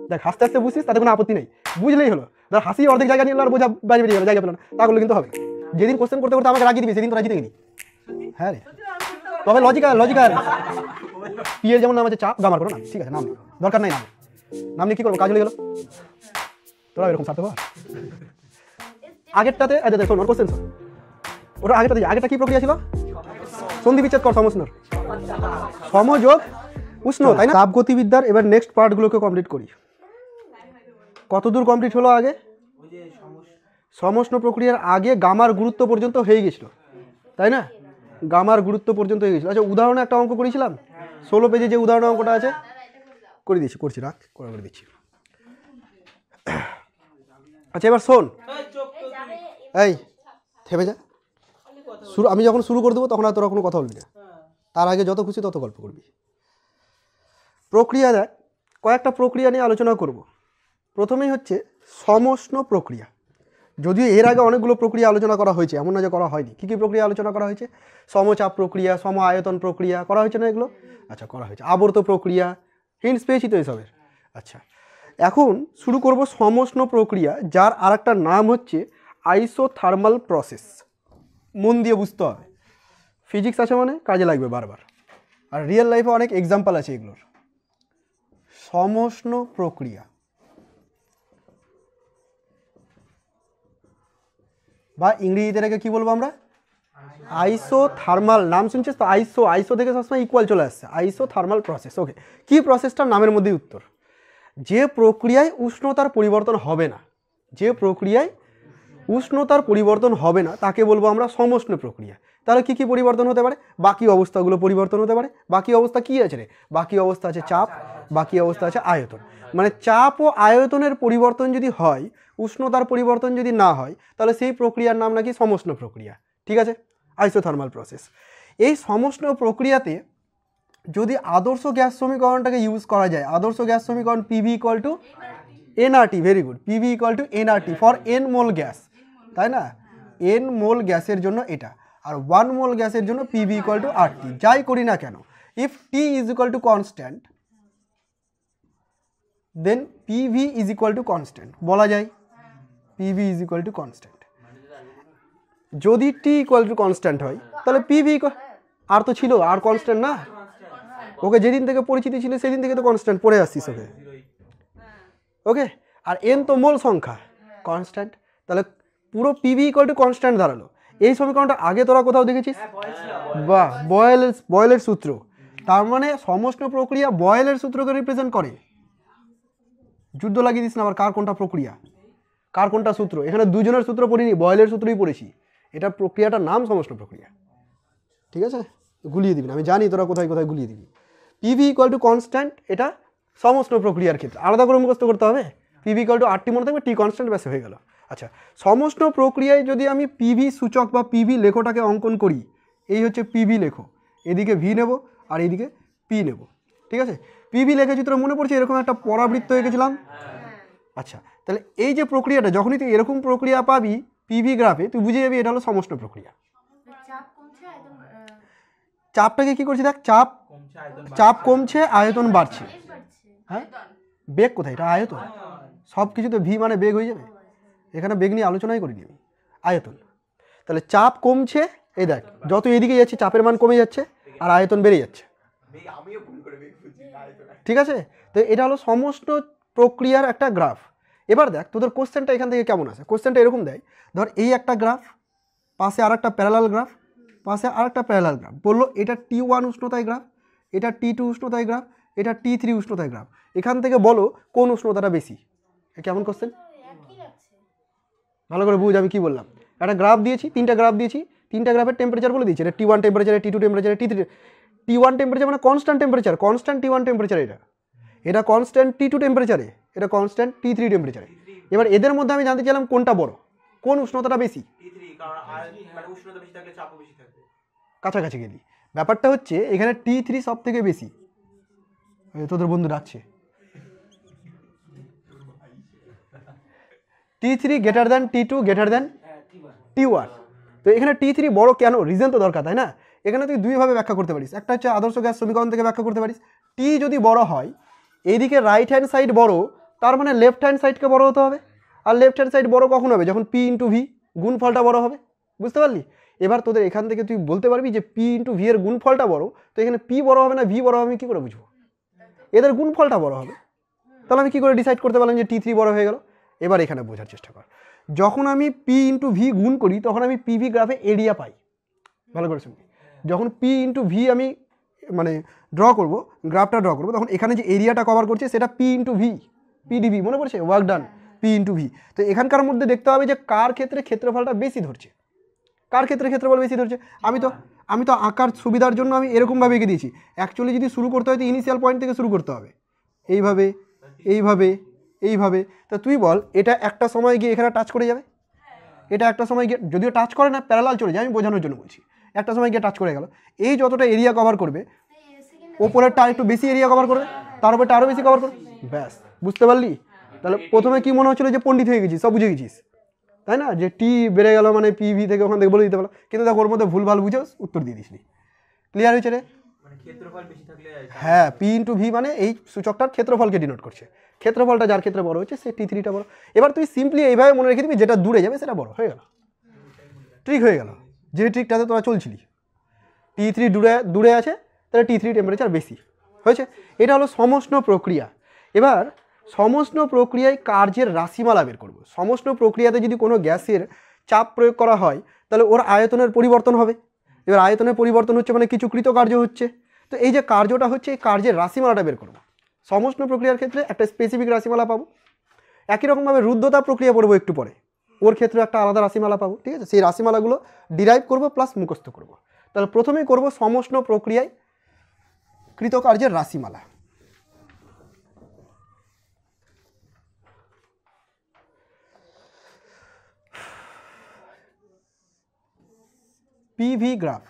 দেখ হাসতে হাসতে বুঝছিস, তাতে কোনো আপত্তি নেই, বুঝলেই হলো। ধর হাসি অর্ধেক জায়গা নিয়ে আর বোঝা বাইরে বেরিয়ে গেল, জায়গা পেল না, তা করলে কিন্তু হবে। যেদিন কোশ্চেন করতে করতে আমাকে রাগিয়ে দিবি সেদিন তো রাজি দেখিনি। হ্যাঁ রে, তবে লজিক্যাল পি এর যেমন নাম আছে চাপ, গামার করো না, ঠিক আছে, নাম দরকার নাই, নাম নিয়ে কি করবো, কাজ হয়ে গেল। তোরা এরকম সারতে পার। আগেরটাতে শোন ওর কোশ্চেন শোন, ওটা আগেরটা কি প্রক্রিয়া ছিল? সন্ধি বিচ্ছেদ কর সমষ্ণর, সমযোগ উষ্ণ, তাই না? তাপগতিবিদ্যার এবার নেক্সট পার্টগুলোকে কমপ্লিট করি। কতদূর কমপ্লিট হলো? আগে সমষ্ণ প্রক্রিয়ার আগে গামার গুরুত্ব পর্যন্ত হয়ে গেছিল, তাই না? গামার গুরুত্ব পর্যন্ত হয়ে গেছিল। আচ্ছা, উদাহরণে একটা অঙ্ক করেছিলাম 16 পেজে, যে উদাহরণ অঙ্কটা আছে করে দিচ্ছি, করছি, রাখ করে দিচ্ছি। আচ্ছা এবার শোন, এই থেমে যা, আমি যখন শুরু করে দেবো তখন আর তোরা কোনো কথা বলবি না, তার আগে যত খুশি তত গল্প করবি। প্রক্রিয়া দেখ, কয়েকটা প্রক্রিয়া নিয়ে আলোচনা করব। প্রথমেই হচ্ছে সমষ্ণ প্রক্রিয়া। যদিও এর আগে অনেকগুলো প্রক্রিয়া আলোচনা করা হয়েছে, এমন না যে করা হয়নি। কী কী প্রক্রিয়া আলোচনা করা হয়েছে? সমচাপ প্রক্রিয়া, সম আয়তন প্রক্রিয়া করা হয়েছে না এগুলো? আচ্ছা করা হয়েছে। আবর্ত প্রক্রিয়া, হিন্টস পেয়েছি তো এসবের। আচ্ছা এখন শুরু করব সমষ্ণ প্রক্রিয়া, যার আর একটা নাম হচ্ছে আইসোথার্মাল প্রসেস। মন দিয়ে বুঝতে হবে, ফিজিক্স আছে মানে কাজে লাগবে বারবার, আর রিয়েল লাইফে অনেক এক্সাম্পল আছে এগুলোর। সমষ্ণ প্রক্রিয়া বা ইংরেজিতে এটাকে কি বলবো আমরা? আইসোথার্মাল। নাম শুনছিস তো, আইসো থেকে সবসময় ইকুয়াল চলে আসছে, আইসোথার্মাল প্রসেস। ওকে, কি প্রসেসটার নামের মধ্যেই উত্তর। যে প্রক্রিয়ায় উষ্ণতার পরিবর্তন হবে না, যে প্রক্রিয়ায় উষ্ণতার পরিবর্তন হবে না তাকে বলবো আমরা সমষ্ণ প্রক্রিয়া। তাহলে কি কি পরিবর্তন হতে পারে? বাকি অবস্থাগুলো পরিবর্তন হতে পারে। বাকি অবস্থা কি আছে রে? বাকি অবস্থা আছে চাপ, বাকি অবস্থা আছে আয়তন। মানে চাপ ও আয়তনের পরিবর্তন যদি হয়, উষ্ণতার পরিবর্তন যদি না হয়, তাহলে সেই প্রক্রিয়ার নাম নাকি সমষ্ণ প্রক্রিয়া। ঠিক আছে, আইসোথার্মাল প্রসেস। এই সমষ্ণ প্রক্রিয়াতে যদি আদর্শ গ্যাস সমীকরণটাকে ইউজ করা যায়, আদর্শ গ্যাস সমীকরণ PV equal to nRT, very good, PV equal to nRT for N mole gas, তাই না? এন মোল গ্যাসের জন্য এটা, আর 1 মোল গ্যাসের জন্য পিভি ইকুয়াল টু আরটি। যাই করি না কেন, if T is equal to constant, then PV is equal to constant বলা যায়। PV is equal to constant. যদি টি ইকুয়াল টু কনস্ট্যান্ট হয় তাহলে পিভি আর তো ছিল, আর কনস্ট্যান্ট না। ওকে যেদিন থেকে পরিচিতি ছিল সেদিন থেকে তো কনস্ট্যান্ট পড়ে আসছিস ওকে। ওকে, আর এন তো মোল সংখ্যা, কনস্ট্যান্ট, তাহলে পুরো পিভি ইকুয়াল টু কনস্ট্যান্ট দাঁড়ালো। এই সমীকরণটা আগে তোরা কোথাও দেখেছিস? বাহ, বয়েলের সূত্র। তার মানে সমষ্ণ প্রক্রিয়া বয়েলের সূত্রকে রিপ্রেজেন্ট করে। যুদ্ধ লাগিয়ে দিস না আবার কার কোনটা প্রক্রিয়া, কার কোনটা সূত্র। এখানে দুজনের সূত্র পড়িনি, বয়েলের সূত্রই পড়েছি। এটা প্রক্রিয়াটার নাম সমষ্ণ প্রক্রিয়া। ঠিক আছে, গুলিয়ে দিবি না, আমি জানি তোরা কোথায় কোথায় গুলিয়ে দিবি। পিভি ইকুয়াল টু কনস্ট্যান্ট, এটা সমষ্ণ প্রক্রিয়ার ক্ষেত্রে আলাদা করে মুখস্থ করতে হবে। পিভি ইকুয়াল টু আরটি মনে থাকবে, টি কনস্ট্যান্ট, ব্যাস হয়ে গেল। আচ্ছা, সমষ্ণ প্রক্রিয়ায় যদি আমি পিভি সূচক বা পিভি লেখটাকে অঙ্কন করি, এই হচ্ছে পিভি লেখো, এদিকে ভি নেব আর এইদিকে পি নেব। ঠিক আছে, পিভি লেখা চিত্র মনে পড়ছে, এরকম একটা পরাবৃত্ত এঁকেছিলাম। আচ্ছা, তাহলে এই যে প্রক্রিয়াটা, যখনই তুই এরকম প্রক্রিয়া পাবি পিভি গ্রাফে, তুই বুঝে যাবি এটা হলো সমষ্ণ প্রক্রিয়া। চাপটাকে কি করছি দেখ, চাপ কমছে, আয়তন বাড়ছে। হ্যাঁ, বেগ কোথায়? এটা আয়তন। সব কিছুতে ভি মানে বেগ হয়ে যাবে, এখানে বেগ নিয়ে আলোচনাই করিনি আমি, আয়তন। তাহলে চাপ কমছে, এই দেখ যত এদিকে যাচ্ছে চাপের মান কমে যাচ্ছে আর আয়তন বেড়ে যাচ্ছে। ঠিক আছে, তো এটা হলো সমষ্ণ প্রক্রিয়ার একটা গ্রাফ। এবার দেখ তোদের কোশ্চেনটা এখান থেকে কেমন আছে। কোশ্চেনটা এরকম দেয়, ধর এই একটা গ্রাফ, পাশে আর একটা প্যারালাল গ্রাফ, পাশে আর একটা প্যারালাল গ্রাফ। বললো এটা T1 উষ্ণতায় গ্রাফ, এটা T2 উষ্ণতায় গ্রাফ, এটা T3 উষ্ণতায় গ্রাফ। এখান থেকে বলো কোন উষ্ণতাটা বেশি। কেমন কোশ্চেন? ভালো করে বুঝ আমি কি বললাম। একটা গ্রাফ দিয়েছি, তিনটা গ্রাফ দিয়েছি, তিনটা গ্রাফের টেম্পারেচার বলে দিয়েছি। এটা T1 temperature, T2 temperature, T3। T1 temperature মানে constant temperature, constant T1 temperature. এটা কনস্ট্যান্ট T2 টেম্পারেচারে, এটা কনস্ট্যান্ট T3 টেম্পারেচারে। এবার এদের মধ্যে আমি জানতে চাইলাম কোনটা বড়, কোন উষ্ণতাটা বেশি। কাছাকাছি গেলি। ব্যাপারটা হচ্ছে এখানে T3 সব থেকে বেশি। তোদের বন্ধু ডাকছে। T3 greater than T2 greater than T1। তো এখানে T3 বড় কেন, রিজন তো দরকার, তাই না? এখানে তুই দুইভাবে ব্যাখ্যা করতে পারিস। একটা হচ্ছে আদর্শ গ্যাস সমীকরণ থেকে ব্যাখ্যা করতে পারিস। টি যদি বড় হয়, এইদিকে রাইট হ্যান্ড সাইড বড়, তার মানে লেফট হ্যান্ড সাইডকে বড় হতে হবে। আর লেফট হ্যান্ড সাইড বড় কখন হবে? যখন পি ইন্টু ভি, গুণফলটা বড় হবে। বুঝতে পারলি? এবার তোদের এখান থেকে তুই বলতে পারবি যে পি ইন্টু ভি এর গুণফলটা বড়, তো এখানে পি বড় হবে না ভি বড় হবে, আমি কী করে বুঝবো? এদের গুণফলটা বড় হবে। তাহলে আমি কী করে ডিসাইড করতে পারলাম যে T3 বড় হয়ে গেল? এবার এখানে বোঝার চেষ্টা কর, যখন আমি পি ইন্টু ভি গুণ করি তখন আমি পিভি গ্রাফে এরিয়া পাই। ভালো করে শুনবি, যখন পি ইন্টু ভি আমি মানে গ্রাফটা ড্র করবো, তখন এখানে যে এরিয়াটা কভার করছে সেটা পি ইন্টু ভি, পিডিভি, মনে পড়ছে? Work done P into V. তো এখানকার মধ্যে দেখতে হবে যে কার ক্ষেত্রে ক্ষেত্রফলটা বেশি ধরছে, কার ক্ষেত্রে ক্ষেত্রফল বেশি ধরছে। আমি তো আঁকার সুবিধার জন্য আমি এরকমভাবে এঁকে দিয়েছি। অ্যাকচুয়ালি যদি শুরু করতে হয় তো ইনিশিয়াল পয়েন্ট থেকে শুরু করতে হবে, এইভাবে এইভাবে এইভাবে। তা তুই বল, এটা একটা সময় গিয়ে এখানে টাচ করে যাবে? এটা একটা সময় গিয়ে, যদিও টাচ করে না, প্যারালাল চলে যায়, আমি বোঝানোর জন্য বলছি। একটা সময় গিয়ে টাচ করে গেল, এই যতটা এরিয়া কভার করবে ওপরেরটা একটু বেশি এরিয়া কভার করবে, তার উপরটা আরও বেশি কভার করবে, ব্যাস। বুঝতে পারলি? তাহলে প্রথমে কি মনে হচ্ছিল যে পণ্ডিত হয়ে গেছিস, সব বুঝে গেছিস, তাই না? যে টি বেড়ে গেল মানে পিভি থেকে ওখান থেকে বলে দিতে পারলো, কিন্তু দেখো ওর মধ্যে ভুলভাল বুঝে উত্তর দিয়ে দিসনি। ক্লিয়ার হয়েছে রে? হ্যাঁ, পি ইন্টু ভি মানে এই সূচকটার ক্ষেত্রফলকে ডিনোট করছে। ক্ষেত্রফলটা যার ক্ষেত্রে বড় হচ্ছে সে T3টা বড়। এবার তুই সিম্পলি এইভাবে মনে রেখে দিবি, যেটা দূরে যাবে সেটা বড় হয়ে গেল, ট্রিক হয়ে গেল। যে ট্রিকটাতে তোরা চলছিলি, T3 দূরে আছে তাহলে T3 টেম্পারেচার বেশি হয়েছে। এটা হলো সমষ্ণ প্রক্রিয়া। এবার সমষ্ণ প্রক্রিয়ায় কার্যের রাশিমালা বের করব। সমষ্ণ প্রক্রিয়াতে যদি কোনো গ্যাসের চাপ প্রয়োগ করা হয় তাহলে ওর আয়তনের পরিবর্তন হবে। এবার আয়তনের পরিবর্তন হচ্ছে মানে কিছু কৃতকার্য হচ্ছে, তো এই যে কার্যটা হচ্ছে এই কার্যের রাশিমালাটা বের করব। সমষ্ণ প্রক্রিয়ার ক্ষেত্রে একটা স্পেসিফিক রাশিমালা পাবো, একই রকমভাবে রুদ্ধতা প্রক্রিয়া পড়বো একটু পরে, ওর ক্ষেত্রে একটা আলাদা রাশিমালা পাবো। ঠিক আছে, সেই রাশিমালাগুলো ডিরাইভ করব প্লাস মুখস্থ করব। তাহলে প্রথমেই করব সমষ্ণ প্রক্রিয়ায় কৃতকার্যের রাশিমালা। পিভি গ্রাফ,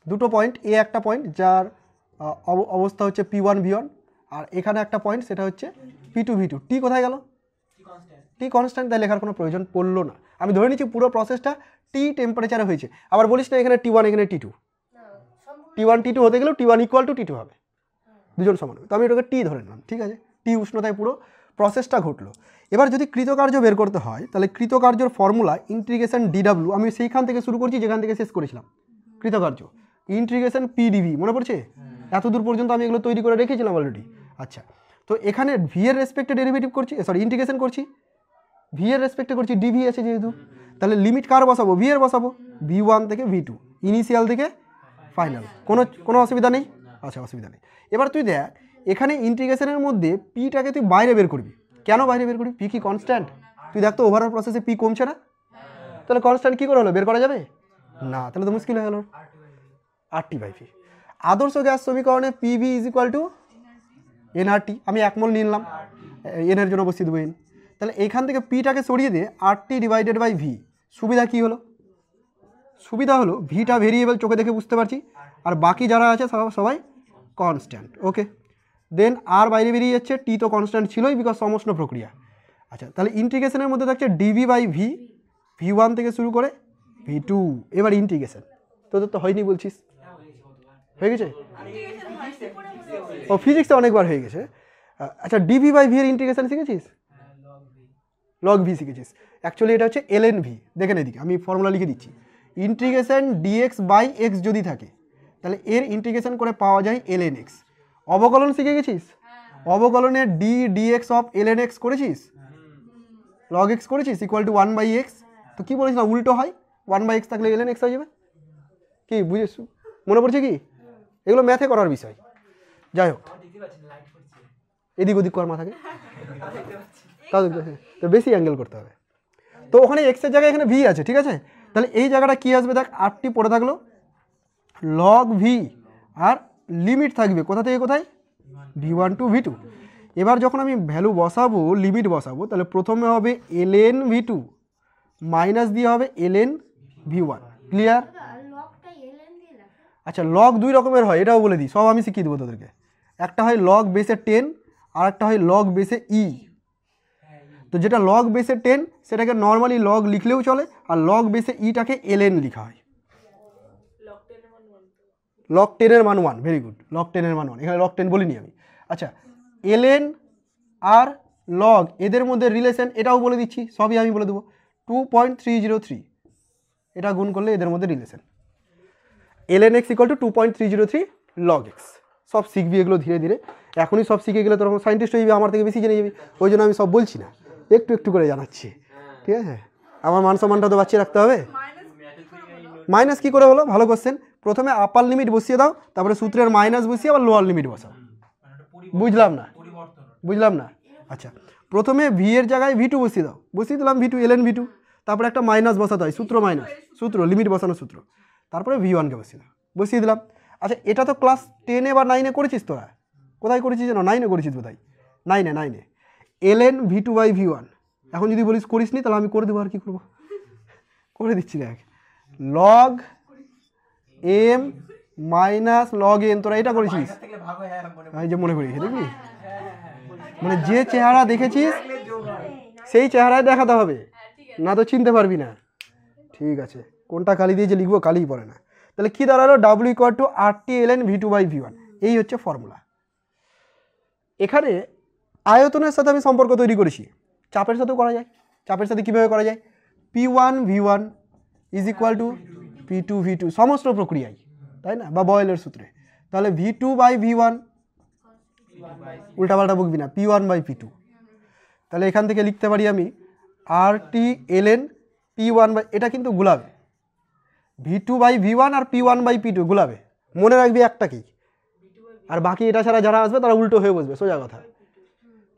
দুটো পয়েন্ট, এ একটা পয়েন্ট যার অবস্থা হচ্ছে P1 V1, আর এখানে একটা পয়েন্ট সেটা হচ্ছে P2 V2। টি কোথায় গেল? টি কনস্ট্যান্ট, তাই লেখার কোনো প্রয়োজন পড়লো না। আমি ধরে নিচ্ছি পুরো প্রসেসটা টি টেম্পারেচারে হয়েছে। আবার বলিস না এখানে T1 এখানে T2, T1 T2 হতে গেলেও T1 ইকুয়াল টু T2 হবে, দুজন সমান হবে। তো আমি এটাকে টি ধরে নিলাম, ঠিক আছে? টি উষ্ণতায় পুরো প্রসেসটা ঘটলো। এবার যদি কৃতকার্য বের করতে হয় তাহলে কৃতকার্যর ফর্মুলা ইন্টিগ্রেশন ডিডাব্লিউ, আমি সেইখান থেকে শুরু করছি যেখান থেকে শেষ করেছিলাম। কৃতকার্য ইন্টিগ্রেশন পিডিভি, মনে পড়ছে? এত দূর পর্যন্ত আমি এগুলো তৈরি করে রেখেছিলাম অলরেডি। আচ্ছা, তো এখানে ভি এর রেসপেক্টে ডেরিভেটিভ করছি, সরি ইন্টিগ্রেশন করছি, ভি এর রেসপেক্টে করছি, ডিভি আছে যেহেতু, তাহলে লিমিট কার বসাবো? ভি এর বসাবো, V1 থেকে V2, ইনিশিয়াল থেকে ফাইনাল। কোনো অসুবিধা নেই? আচ্ছা, অসুবিধা নেই। এবার তুই দেখ এখানে ইন্টিগ্রেশনের মধ্যে পিটাকে তুই বাইরে বের করবি। কেন বাইরে বের করবি? পি কি কনস্ট্যান্ট? তুই দেখ তো ওভারঅল প্রসেসে পি কমছে না, তাহলে কনস্ট্যান্ট কী করে হলো? বের করা যাবে না, তাহলে তো মুশকিল হয়ে গেল। RT/P আদর্শ গ্যাস সমীকরণে PV is equal two nRT, আমি 1 মোল নিলাম, এনের জন্য বসিয়ে দেবো n। তাহলে এইখান থেকে পিটাকে সরিয়ে দিয়ে RT/V। সুবিধা কি হলো? সুবিধা হলো ভিটা ভেরিয়েবল চোখে দেখে বুঝতে পারছি, আর বাকি যারা আছে সবাই কনস্ট্যান্ট। ওকে, দেন আর বাইরে বেরিয়ে যাচ্ছে, টি তো কনস্ট্যান্ট ছিলই বিকজ সমষ্ণ প্রক্রিয়া। আচ্ছা, তাহলে ইন্টিগ্রেশনের মধ্যে থাকছে DV/V, V1 থেকে শুরু করে V2। এবার ইন্টিগ্রেশন তোদের তো হয়নি বলছিস, হয়ে গেছে? ও ফিজিক্সে অনেকবার হয়ে গেছে। আচ্ছা, DV/V এর ইন্টিগ্রেশন শিখেছিস? লগ ভি শিখেছিস। অ্যাকচুয়ালি এটা হচ্ছে ln v। দেখেন এদিকে আমি ফর্মুলা লিখে দিচ্ছি, ইন্টিগ্রেশন dx/x যদি থাকে তাহলে এর ইন্টিগ্রেশন করে পাওয়া যায় ln x। অবকলন শিখে গেছিস? অবকলনের dx অফ ln x করেছিস? log x করেছিস ইকুয়াল টু 1/x। তো কী বলেছিস না, উল্টো হয়, 1/x থাকলে ln x হয়ে যাবে। কি বুঝেছ? মনে পড়ছে কি? এগুলো ম্যাথে করার বিষয়। যাই হোক, এদিক ওদিক কর মাথাকে, তো বেশি অ্যাঙ্গেল করতে হবে। তো ওখানে এক্সের জায়গায় এখানে ভি আছে, ঠিক আছে? তাহলে এই জায়গাটা কি আসবে দেখ, আরটি পড়ে থাকলো লগ ভি, আর লিমিট থাকবে কোথা থেকে কোথায়? V1 two V2। এবার যখন আমি ভ্যালু বসাবো, লিমিট বসাবো, তাহলে প্রথমে হবে ln V2 মাইনাস দিয়ে হবে ln V1। ক্লিয়ার? আচ্ছা, লগ দুই রকমের হয়, এটাও বলে দিই, সব আমি শিখিয়ে দেবো তোদেরকে। একটা হয় লগ বেসে 10, আর একটা হয় লগ বেসে ই। তো যেটা লগ বেসে 10 সেটাকে নর্মালি লগ লিখলেও চলে, আর লগ বেসে ইটাকে ln লেখা হয়। লগ 10 এর মান 1, ভেরি গুড, লগ 10 এর মান 1, এখানে লগ 10 বলিনি আমি। আচ্ছা, এলএন আর লগ এদের মধ্যে রিলেশন এটাও বলে দিচ্ছি, সবই আমি বলে দেবো। 2.303 এটা গুণ করলে এদের মধ্যে relation ln x = 2.303 log x। সব শিখবি এগুলো ধীরে ধীরে, এখনই সব শিখে গেলে তোর সায়েন্টিস্ট হয়ে যাবি, আমার থেকে বেশি জেনে যাবি। ওই জন্য আমি সব বলছি না, একটু একটু করে জানাচ্ছি, ঠিক আছে? আমার মান সম্মানটা তো বাঁচিয়ে রাখতে হবে। মাইনাস কী করে হলো? ভালো কোশ্চেন। প্রথমে আপার লিমিট বসিয়ে দাও, তারপরে সূত্রের মাইনাস বসিয়ে আবার লোয়ার লিমিট বসাও। বুঝলাম না। আচ্ছা, প্রথমে ভি এর জায়গায় ভি টু বসিয়ে দাও, বসিয়ে দিলাম V two, ln V two, তারপরে একটা মাইনাস বসাতে হয়, সূত্র মাইনাস, সূত্র লিমিট বসানো সূত্র, তারপরে ভি1কে বসিয়ে দিলাম। আচ্ছা, এটা তো ক্লাস 10 বা 9 করেছিস তোরা? কোথায় করেছিস যেন? 9 করেছিস বোধহয়, 9 ln v2/v1। এখন যদি বলিস করিস নি, তাহলে আমি করে দেবো, আর কি করবো, করে দিচ্ছি। দেখ, log M minus log N, তোরা এটা করেছিস? এই যে মনে করি, দেখবি, মানে যে চেহারা দেখেছিস সেই চেহারায় দেখাতে হবে, না তো চিনতে পারবি না। ঠিক আছে, কোনটা কালি দিয়ে যে লিখবো, কালিই পড়ে না। তাহলে কি দাঁড়ালো? w = RT ln v2/v1। এই হচ্ছে ফর্মুলা। এখানে আয়তনের সাথে আমি সম্পর্ক তৈরি করেছি, চাপের সাথেও করা যায়। চাপের সাথে কীভাবে করা যায়? P1v1 = P2v2 সমস্ত প্রক্রিয়ায়, তাই না? বা বয়েলের সূত্রে। তাহলে v2/v1, উল্টাপাল্টা বকবি না, P1/P2। তাহলে এখান থেকে লিখতে পারি আমি RT ln P1, এটা কিন্তু গুলাবে, v2/v1 আর P1/P2 গুলাবে, মনে রাখবি একটাকেই, আর বাকি এটা ছাড়া যারা আসবে তারা উল্টো হয়ে বসবে, সোজা কথা,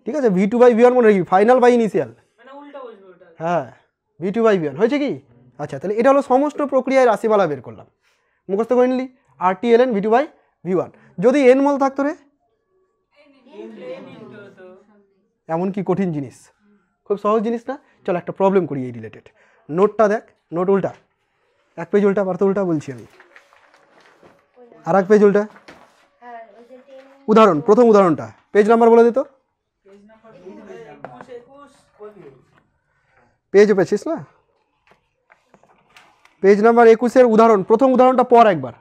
ঠিক আছে? v2/v1 মনে রাখবি, ফাইনাল বাই ইনিশিয়াল, হ্যাঁ, v2/v1 হয়েছে কি? আচ্ছা, তাহলে এটা হলো সমস্ত প্রক্রিয়ায় রাশিমালা বের করলাম, মুখস্থ করে নিলি। RT ln v2/v1, যদি n মোল থাকতো রে, এমন কি কঠিন জিনিস? খুব সহজ জিনিস না। চলো একটা প্রবলেম করি এই রিলেটেড। নোটটা দেখ, নোট উল্টা, এক পেজ উল্টা, পারতো উল্টা বলছি আমি, আর এক পেজ উল্টা। উদাহরণ, প্রথম উদাহরণটা, পেজ নাম্বার বলে দিত, পেজও পেয়েছিস না? পেজ নাম্বার 21-এর উদাহরণ, প্রথম উদাহরণটা পর একবার।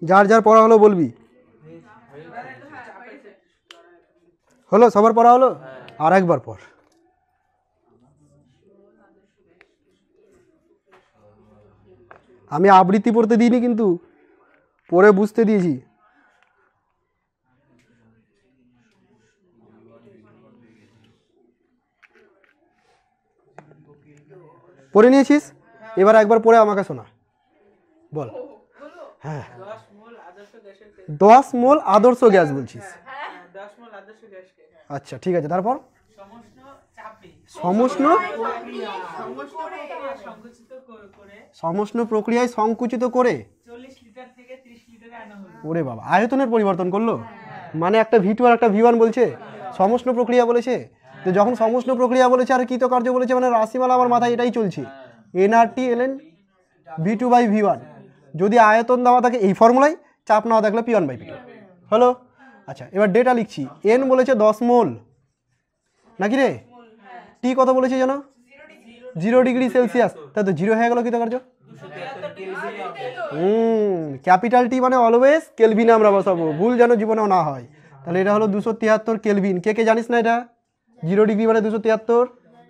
যার যার পড়া হলো বলবি। হলো? সবার পড়া হলো? আর একবার পর। আমি আবৃত্তি পড়তে দিইনি, কিন্তু পড়ে বুঝতে দিয়েছি। পড়ে নিয়েছিস? এবার একবার পড়ে আমাকে শোনা, বল। হ্যাঁ, 10 মোল আদর্শ গ্যাস বলছিস? আচ্ছা, ঠিক আছে, তারপর সমস্ত প্রক্রিয়ায় সংকুচিত করে 40 লিটার থেকে 30 লিটারে আনা হলো। ওরে বাবা, আয়তনের পরিবর্তন করলো, মানে একটা v2 আর একটা v1 বলছে, সমস্ত প্রক্রিয়া বলেছে। তো যখন সমস্ত প্রক্রিয়া বলেছে আর কৃতকার্য বলেছে, মানে রাশিমালা আমার মাথায় এটাই চলছে, nRT ln v2/v1। যদি আয়তন দেওয়া থাকে এই ফর্মুলায়, চাপ না থাকলে P1/P2 হলো। আচ্ছা, এবার ডেটা লিখছি। n বলেছে 10 মোল, নাকি রে? টি কত বলেছে জানো? 0 ডিগ্রি সেলসিয়াস। তাই তো 0 হয়ে গেল কৃতকার্য। ক্যাপিটাল টি মানে অলওয়েজ কেলভিনে আমরা বসাবো, ভুল যেন জীবনেও না হয়। তাহলে এটা হলো 273 কেলভিন। কে কে জানিস না এটা? 0 ডিগ্রি মানে 273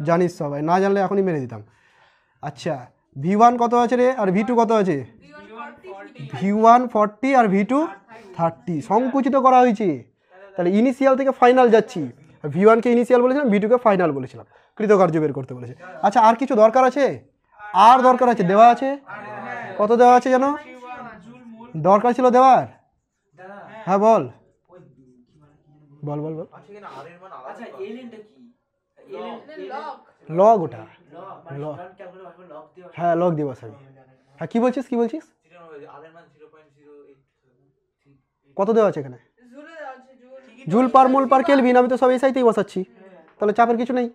জানিস সবাই, না জানলে এখনই মেরে দিতাম। আচ্ছা, v1 কত আছে রে, আর v2 কত আছে? v1 40 আর v2 30। সংকুচিত করা হয়েছে, তাহলে ইনিশিয়াল থেকে ফাইনাল যাচ্ছি। v1কে ইনিশিয়াল বলেছিলাম, v2কে ফাইনাল বলেছিলাম, কৃতকার্য বের করতে বলেছে। আচ্ছা, আর কিছু দরকার আছে? আর দরকার আছে, দেওয়া আছে। কত দেওয়া আছে জানো? দরকার ছিল দেওয়ার। হ্যাঁ বল বল বল বল। লগ, ওটা হ্যাঁ, লগ দিয়ে বসাবি। হ্যাঁ, কি বলছিস, কি বলছিস? কত দেওয়া আছে এখানে? জুল পার মোল পার কেলভিন। আমি তো সব এসআইতেই বসাচ্ছি, তাহলে চাপের কিছু নেই।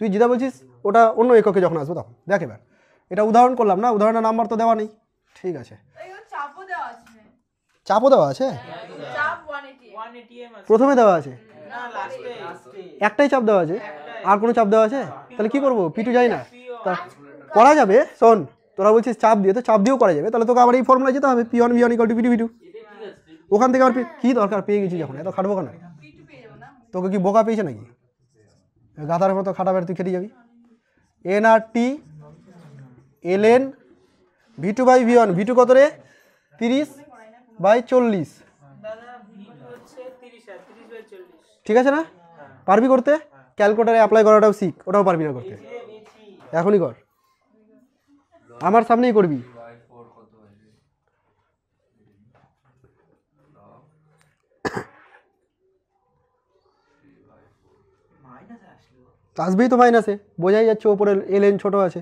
তুই যেটা বলছিস ওটা অন্য এককে যখন আসবো তখন দেখ। এবার এটা উদাহরণ করলাম না, উদাহরণের নাম্বার তো দেওয়া নেই, ঠিক আছে। চাপও দেওয়া আছে, প্রথমে দেওয়া আছে। একটাই চাপ দেওয়া আছে, আর কোনো চাপ দেওয়া আছে? তাহলে কি করবো? P2 যাই না, তা করা যাবে। শোন, তোরা বলছিস চাপ দিয়ে, তো চাপ দিয়েও করা যাবে। তাহলে তোকে আবার এই ফর্মুলা যেতে হবে, P1 V1 = P2 V2। ওখান থেকে আবার কি দরকার? পেয়ে গেছি যখন, এত খাটবো কেন? তোকে কি বোকা পেয়েছে নাকি? গাধার মতো খাটাবে, তুই খেটে যাবি। nRT ln V2/V1, V2 কত রে? 30/40। ঠিক আছে না? পারবি করতে? ক্যালকুলেটারে অ্যাপ্লাই করাটাও শিখ, ওটাও পারবি না করতে, এখনই কর, আমার সামনেই করবি। আসবেই তো মাইনাসে, বোঝাই যাচ্ছে ওপরে ln ছোট আছে।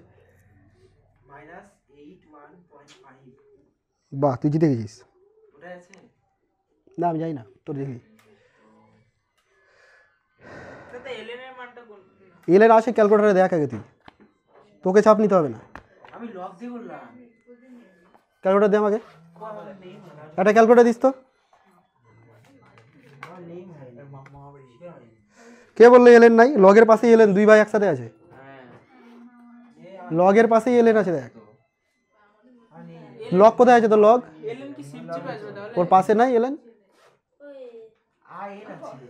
বাহ, তুই জিতে গেছিস। না আমি যাই না, তোর দেখি ln আসে ক্যালকুলেটারে, দেখ আগে তুই, তোকে চাপ নিতে হবে না। ক্যালকুলেটার দে আমাকে, একটা ক্যালকুলেটার দিস তো। কে বললো ln নাই? লগের পাশেই ln, 2 ভাই একসাথে আছে, লগের পাশেই ln আছে, দেখ। লগ কোথায় আছে তোর? লগ ওর পাশে নাই ln,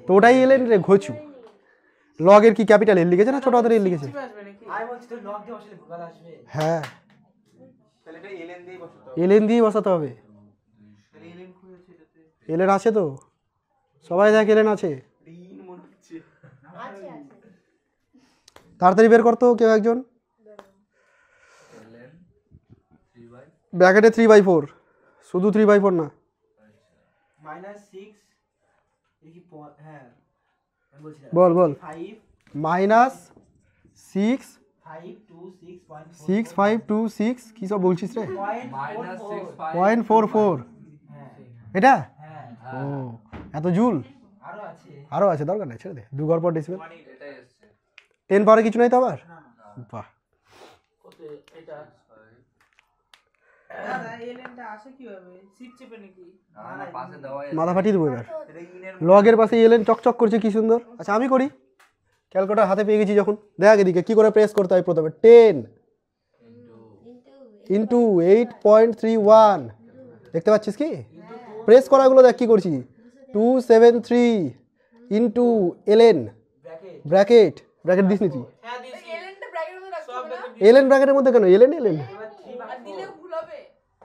তো ওটাই ln রে ঘোচু। লগের কি ক্যাপিটাল এল লিখেছে না ছোট হাতের এল লিখেছে? হ্যাঁ, ln দিয়ে বসাতে হবে। ln আছে তো, সবাই দেখ ln আছে। তাড়াতাড়ি বের করতো কেউ একজন। ব্র্যাকেটে 3/4, শুধু 3/4 না, বল বল। -6 6526, কি সব বলছিস রে? 0.44, এটা? ও এত জুল, আরো আছে, দরকার নেই, ছেড়ে দে। 2 ঘর পর ডেসিবেল, 10 পাওয়ারে কিছু নাই তো আবার। বাহ, মাথা ফাটিয়ে দেবো এবার। লগের পাশে ln চকচক করছে, কি সুন্দর। আচ্ছা আমি করি, ক্যালকুলেটার হাতে পেয়ে গেছি যখন, দেখ এদিকে কি করে প্রেস করতে হয়। প্রথমে 10 × 8.31, দেখতে পাচ্ছিস কি? প্রেস করাগুলো দেখ কি করছি। 273 × ln ব্র্যাকেট দিস নি তুই? ln ব্র্যাকেটের মধ্যে কেন? ln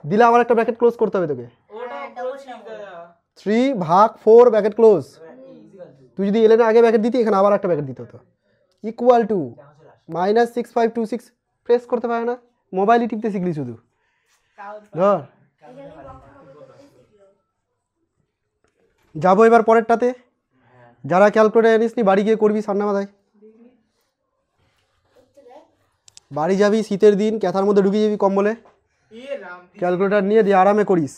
দিলে আবার একটা ব্র্যাকেট ক্লোজ করতে হবে তোকে। 3/4 ব্র্যাকেট ক্লোজ। তুই যদি ln এর আগে ব্র্যাকেট দিতি, এখানে আবার একটা ব্র্যাকেট দিতে হতো। ইকুয়াল টু -6526, প্রেস করতে পারে না, মোবাইলই টিপতে শিখলি শুধু। ধর, যাবো এবার পরেরটাতে। যারা ক্যালকুলেটার জানিস নি, বাড়ি গিয়ে করবি সান্না মাথায়। বাড়ি যাবি শীতের দিন, ক্যাথার মধ্যে ঢুকে যাবি কম্বলে, ক্যালকুলেটার নিয়ে দিয়ে আরামে করিস।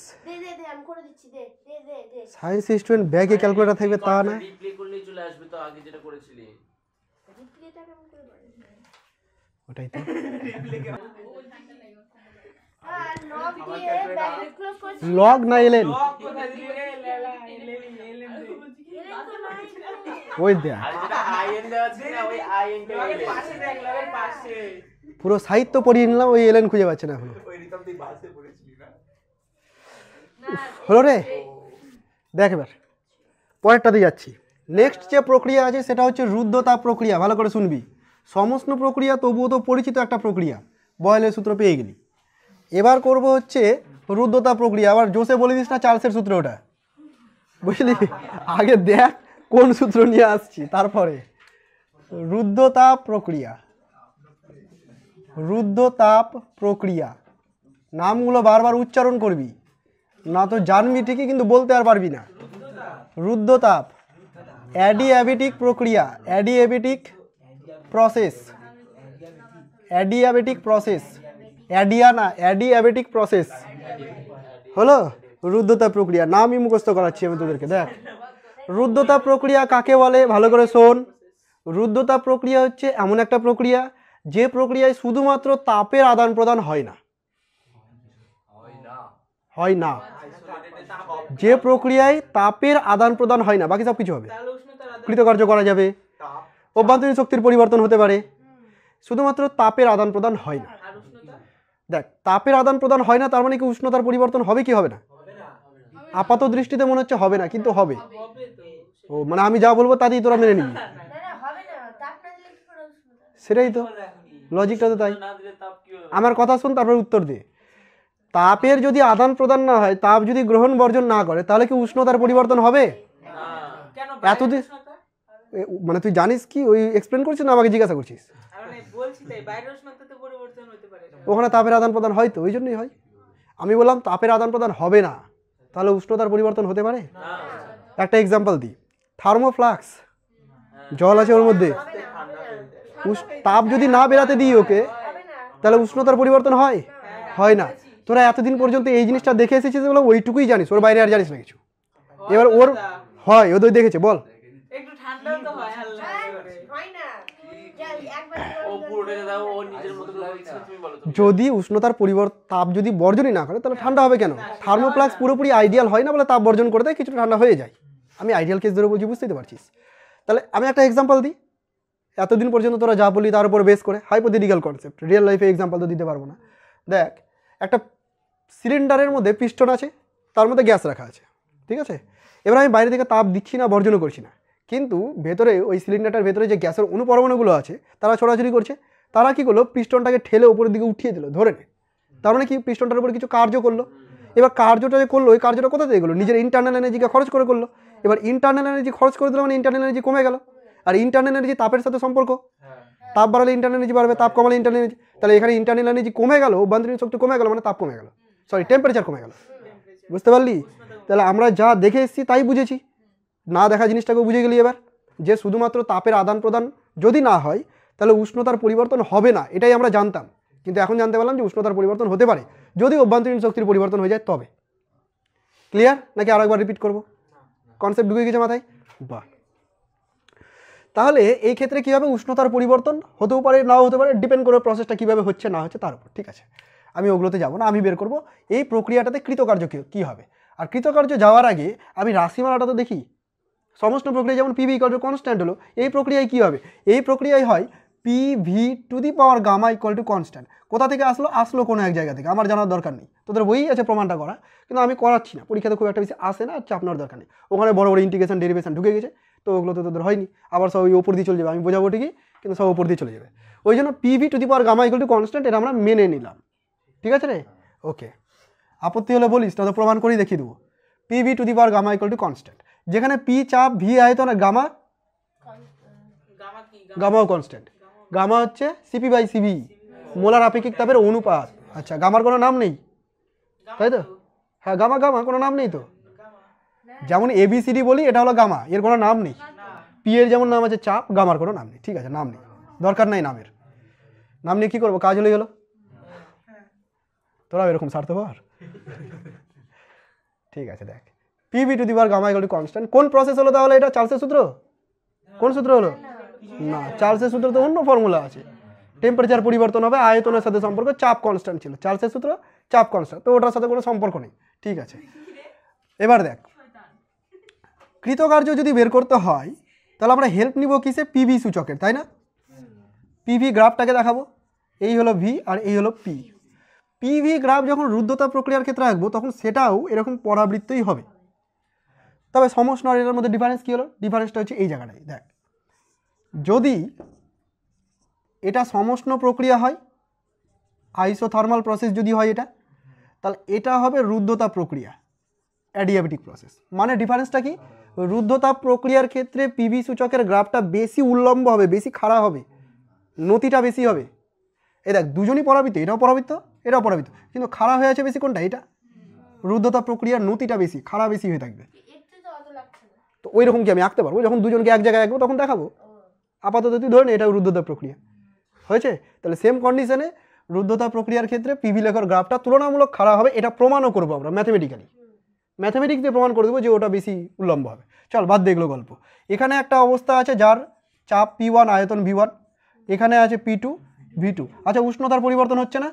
সায়েন্স স্টুডেন্ট ব্যাগে ক্যালকুলেটার থাকবে তা না। ওটাই তো, লগ না ln, ওই দেখ পুরো সাহিত্য পড়িয়ে নিলাম, ওই ln খুঁজে পাচ্ছে না এখনো। হলো রে, দেখ এবার পরেরটাতে যাচ্ছি। নেক্সট যে প্রক্রিয়া আছে সেটা হচ্ছে রুদ্ধতাপ প্রক্রিয়া। ভালো করে শুনবি, সমস্ত প্রক্রিয়া তবুও তো পরিচিত একটা প্রক্রিয়া, বয়েলের সূত্র পেয়ে গেলি। এবার করব হচ্ছে রুদ্ধতাপ প্রক্রিয়া। আবার জোসে বলে দিস না চার্লসের সূত্র, ওটা বুঝলি? আগে দেখ কোন সূত্র নিয়ে আসছি, তারপরে রুদ্ধতাপ প্রক্রিয়া। রুদ্ধতাপ প্রক্রিয়া, নামগুলো বারবার উচ্চারণ করবি, না তো জানবি ঠিকই কিন্তু বলতে আর পারবি না। রুদ্ধতাপ, অ্যাডিয়াবেটিক প্রক্রিয়া, adiabatic process, adiabatic process, adiabatic process হলো রুদ্ধতাপ প্রক্রিয়া। নামই মুখস্থ করাচ্ছি আমি তোদেরকে। দেখ রুদ্ধতাপ প্রক্রিয়া কাকে বলে, ভালো করে শোন। রুদ্ধতাপ প্রক্রিয়া হচ্ছে এমন একটা প্রক্রিয়া যে প্রক্রিয়ায় শুধুমাত্র তাপের আদান প্রদান হয় না, যে প্রক্রিয়ায় তাপের আদান প্রদান হয় না, বাকি সব কিছু হবে। কৃতকার্য করা যাবে, অভ্যন্তরীণ শক্তির পরিবর্তন হতে পারে, শুধুমাত্র তাপের আদান প্রদান হয় না। দেখ, তাপের আদান প্রদান হয় না, তার মানে কি উষ্ণতার পরিবর্তন হবে কি হবে না? আপাত দৃষ্টিতে মনে হচ্ছে হবে না, কিন্তু হবে। ও মানে আমি যা বলবো তাতেই তোরা মেনে নিবি? সেটাই তো লজিকটা তো তাই। আমার কথা শুন, তারপর উত্তর দে। তাপের যদি আদান প্রদান না হয়, তাপ যদি গ্রহণ বর্জন না করে, তাহলে কি উষ্ণতার পরিবর্তন হবে? এতদিন মানে তুই জানিস কি ওই এক্সপ্লেন করছিস না আমাকে জিজ্ঞাসা করছিস? ওখানে তাপের আদান প্রদান হয় তো, ওই জন্যই হয়। আমি বললাম তাপের আদান প্রদান হবে না, তাহলে উষ্ণতার পরিবর্তন হতে পারে? একটা এক্সাম্পল দিই, থার্মোফ্লাক্স, জল আছে ওর মধ্যে, তাপ যদি না বেরাতে দিই ওকে, তাহলে উষ্ণতার পরিবর্তন হয়? হয় না। তোরা এতদিন পর্যন্ত এই জিনিসটা দেখে এসেছিস বলে ওইটুকুই জানিস, ওর বাইরে আর জানিস না কিছু। এবার ওর হয়, ও তো দেখেছে, বল। যদি উষ্ণতার পরিবর্তন, তাপ যদি বর্জনই না করে, তাহলে ঠান্ডা হবে কেন? থার্মোফ্লাক্স পুরোপুরি আইডিয়াল হয় না বলে তাপ বর্জন করে দেয়, কিছুটা ঠান্ডা হয়ে যায়। আমি আইডিয়াল কেস ধরে বলছি, বুঝতেই পারছিস। তাহলে আমি একটা এক্সাম্পল দিই, এতদিন পর্যন্ত তোরা যা বলি তার উপর বেস করে হাইপোথেটিক্যাল কনসেপ্ট, রিয়েল লাইফে এক্সাম্পল তো দিতে পারবো না। দেখ, একটা সিলিন্ডারের মধ্যে পিস্টন আছে, তার মধ্যে গ্যাস রাখা আছে, ঠিক আছে? এবার আমি বাইরে থেকে তাপ দিচ্ছি না, বর্জনও করছি না, কিন্তু ভেতরে ওই সিলিন্ডারটার ভেতরে যে গ্যাসের অনুপরমাণুগুলো আছে তারা ছড়াছড়ি করছে। তারা কি করলো, পিস্টনটাকে ঠেলে উপরের দিকে উঠিয়ে দিল, ধরে নে। তার মানে কি, পিস্টনটার উপর কিছু কার্য করলো। এবার কার্যটা যে করলো, ওই কার্যটা কোথা থেকে গেলো? নিজের ইন্টারনাল এনার্জিকে খরচ করে করলো। এবার ইন্টারনাল এনার্জি খরচ করে দিলে মানে ইন্টারনাল এনার্জি কমে গেল। আর ইন্টারনাল এনার্জি তাপের সাথে সম্পর্ক, তাপ বাড়ালে ইন্টারনাল এনার্জি বাড়বে, তাপ কমালে ইন্টারনাল এনার্জি। তাহলে এখানে ইন্টারনাল এনার্জি কমে গেল, অভ্যন্তরীণ শক্তি কমে গেল, মানে তাপ কমে গেল, সরি টেম্পারেচার কমে গেল। বুঝতে পারলি? তাহলে আমরা যা দেখে এসেছি তাই বুঝেছি, না দেখা জিনিসটাকেও বুঝে গেলি এবার, যে শুধুমাত্র তাপের আদান প্রদান যদি না হয় তাহলে উষ্ণতার পরিবর্তন হবে না, এটাই আমরা জানতাম। কিন্তু এখন জানতে পারলাম যে উষ্ণতার পরিবর্তন হতে পারে যদি অভ্যন্তরীণ শক্তির পরিবর্তন হয়ে যায় তবে। ক্লিয়ার নাকি আরেকবার রিপিট করব? কনসেপ্ট ঢুকে গেছে মাথায়? বাহ। তাহলে এই ক্ষেত্রে কীভাবে উষ্ণতার পরিবর্তন হতেও পারে, নাও হতে পারে, ডিপেন্ড করে প্রসেসটা কীভাবে হচ্ছে না হচ্ছে তার উপর। ঠিক আছে, আমি ওগুলোতে যাব না, আমি বের করব এই প্রক্রিয়াটাতে কৃতকার্য কী হবে। আর কৃতকার্য যাওয়ার আগে আমি রাশিমালাটা তো দেখি। সমস্ত প্রক্রিয়া যেমন পিভি ইকুয়াল টু কনস্ট্যান্ট হলো, এই প্রক্রিয়ায় কী হবে? এই প্রক্রিয়ায় হয় PV to the power gamma equal to constant. কোথা থেকে আসলো কোনো এক জায়গা থেকে, আমার জানার দরকার নেই, তোদের বই আছে প্রমাণটা করা, কিন্তু আমি করাচ্ছি না, পরীক্ষাতে খুব একটা বেশি আসে না, চাপ নেওয়ার দরকার নেই। ওখানে বড় বড় ইন্টিগ্রেশন ডেরিভেশন ঢুকে গেছে, তো ওগুলো তো তোদের হয়নি, আবার সব ওই ওপর দিয়ে চলে যাবে, আমি বোঝাবো ঠিকই, কিন্তু সব ওপর দিয়ে চলে যাবে। ওই জন্য PV to the power gamma equal to constant, এটা আমরা মেনে নিলাম। ঠিক আছে রে? ওকে, আপত্তি হলে বলিস, তাহলে প্রমাণ করেই দেখিয়ে দেবো। PV to the power gamma equal to constant, যেখানে পি চাপ, ভি আয়তন, আর গামাও কনস্ট্যান্ট। গামা হচ্ছে সিপি বাই সিবি, মোলার আপেক্ষিক তাপের অনুপাত। আচ্ছা, গামার কোনো নাম নেই, তাই তো? হ্যাঁ, গামা কোনো নাম নেই তো। যেমন এবিসিডি বলি, এটা হলো গামা, এর কোনো নাম নেই। পি এর যেমন নাম আছে চাপ, গামার কোনো নাম নেই। ঠিক আছে, নাম নেই, দরকার নাই নামের। নাম নিয়ে কী করবো, কাজ হলেই হলো। তোরা এরকম স্বার্থপর। ঠিক আছে, দেখ, PV to the power gamma equal to constant. কোন প্রসেস হলো তাহলে? এটা চার্লসের সূত্র? কোন সূত্র হলো? না, চার্লসের সূত্র তো অন্য ফর্মুলা আছে। টেম্পারেচার পরিবর্তন হবে, আয়তনের সাথে সম্পর্ক, চাপ কনস্ট্যান্ট ছিল। চার্লসের সূত্র চাপ কনস্ট্যান্ট, তো ওটার সাথে কোনো সম্পর্ক নেই। ঠিক আছে, এবার দেখ, কৃতকার্য যদি বের করতে হয় তাহলে আমরা হেল্প নিব কিসে? পিভি সূচকের, তাই না? পিভি গ্রাফটাকে দেখাবো, এই হলো ভি আর এই হলো পি। পিভি গ্রাফ যখন রুদ্ধতা প্রক্রিয়ার ক্ষেত্রে আঁকবো তখন সেটাও এরকম পরাবৃত্তই হবে। তবে সমষ্ণ আর এটার মধ্যে ডিফারেন্স কী হলো? ডিফারেন্সটা হচ্ছে এই জায়গাটায়। দেখ, যদি এটা সমষ্ণ প্রক্রিয়া হয়, আইসোথার্মাল প্রসেস যদি হয় এটা, তাহলে এটা হবে রুদ্ধতাপ প্রক্রিয়া, অ্যাডিয়াবেটিক প্রসেস। মানে ডিফারেন্সটা কি? রুদ্ধতাপ প্রক্রিয়ার ক্ষেত্রে পিভি সূচকের গ্রাফটা বেশি উল্লম্ব হবে, বেশি খাড়া হবে, নতিটা বেশি হবে। এই দেখ, দুজনই পরাবৃত্ত, এটাও পরাবৃত্ত এটাও পরাবৃত্ত, কিন্তু খাড়া হয়ে আছে বেশি কোনটা? এটা। রুদ্ধতাপ প্রক্রিয়ার নতিটা বেশি, খাড়া বেশি হয়ে থাকবে। তো ওই রকম কি আমি আঁকতে পারবো? যখন দুজনকে এক জায়গায় আঁকবো তখন দেখাবো। আপাতত তুই ধরে নে এটা রুদ্ধতাপ প্রক্রিয়া হয়েছে। তাহলে সেম কন্ডিশনে রুদ্ধতাপ প্রক্রিয়ার ক্ষেত্রে পিভি লেখার গ্রাফটা তুলনামূলক খাড়া হবে, এটা প্রমাণও করবো আমরা ম্যাথমেটিক্যালি। ম্যাথমেটিক্স দিয়ে প্রমাণ করে দেবো যে ওটা বেশি উল্লম্ব হবে। চল, বাদ দিয়ে এগুলো গল্প। এখানে একটা অবস্থা আছে যার চাপ P1, আয়তন V1, এখানে আছে P2, V2। আচ্ছা, উষ্ণতার পরিবর্তন হচ্ছে না?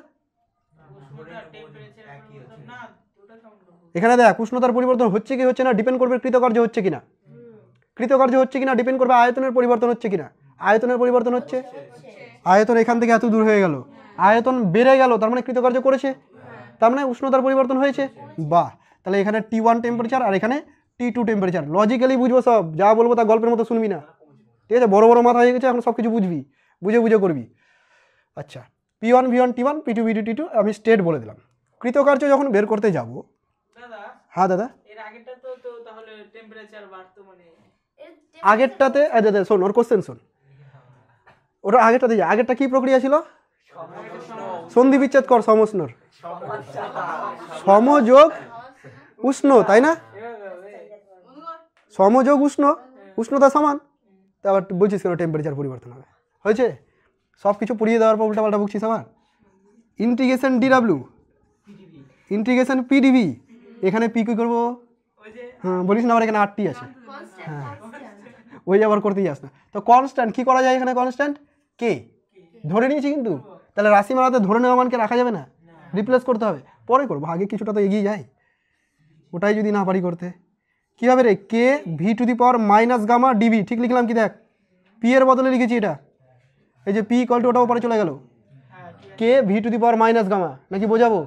এখানে দেখ, উষ্ণতার পরিবর্তন হচ্ছে কি হচ্ছে না ডিপেন্ড করবে কৃতকার্য হচ্ছে কিনা। কৃতকার্য হচ্ছে কিনা ডিপেন্ড করবে আয়তনের পরিবর্তন হচ্ছে কিনা। আয়তনের পরিবর্তন হচ্ছে, আয়তন এখান থেকে এত দূর হয়ে গেল, আয়তন বেড়ে গেল, তার মানে কৃতকার্য করেছে, তার মানে উষ্ণতার পরিবর্তন হয়েছে। বাহ, তাহলে এখানে T1 টেম্পারেচার আর এখানে T2 টেম্পারেচার। লজিক্যালি বুঝবো সব, যা বলবো তা গল্পের মতো শুনবি না, ঠিক আছে? বড় বড় মাথা হয়ে গেছে, এখন সব কিছু বুঝবি, বুঝে বুঝে করবি। আচ্ছা, P1 V1 T1 P2 V2 T2 আমি স্টেট বলে দিলাম। কৃতকার্য যখন বের করতে যাব, হ্যাঁ দাদা, এর আগেরটা তো তাহলে টেম্পারেচার বাড়তো মানে আগেরটাতে দাদা শোন, ওর কোশ্চেন শোন, ওটা আগেরটাতে যা, আগেরটা কি প্রক্রিয়া ছিল? সন্ধি বিচ্ছেদ কর, সমষ্ণর সমযোগ উষ্ণ, তাই না? সমযোগ উষ্ণ, উষ্ণতা সমান, তা আবার বলছিস কেন টেম্পারেচার পরিবর্তন হবে? হয়েছে? সব কিছু পড়িয়ে দেওয়ার পর উল্টাপাল্টা বকছিস আবার। ইন্টিগ্রেশন ডিডাব্লিউ, ইন্টিগ্রেশন পিডিভি, এখানে পি কি করবো? হ্যাঁ বলিস না, আবার এখানে 8টি আছে, হ্যাঁ ওই আবার করতেই যাস না। তো কনস্ট্যান্ট কি করা যায় এখানে? কনস্ট্যান্ট কে ধরে নিয়েছি, কিন্তু তাহলে রাশিমালাতে ধরে নেওয়া মানকে রাখা যাবে না, রিপ্লেস করতে হবে। পরে করবো, আগে কিছুটা তো এগিয়ে যায়, ওটাই যদি না পারি করতে। কী হবে রে? K V to the power minus gamma dV, ঠিক লিখলাম কি? দেখ, পি এর বদলে লিখেছি এটা, এই যে পি ইকুয়াল টু ওটা উপরে চলে গেল, K V to the power minus gamma, নাকি বোঝাবো?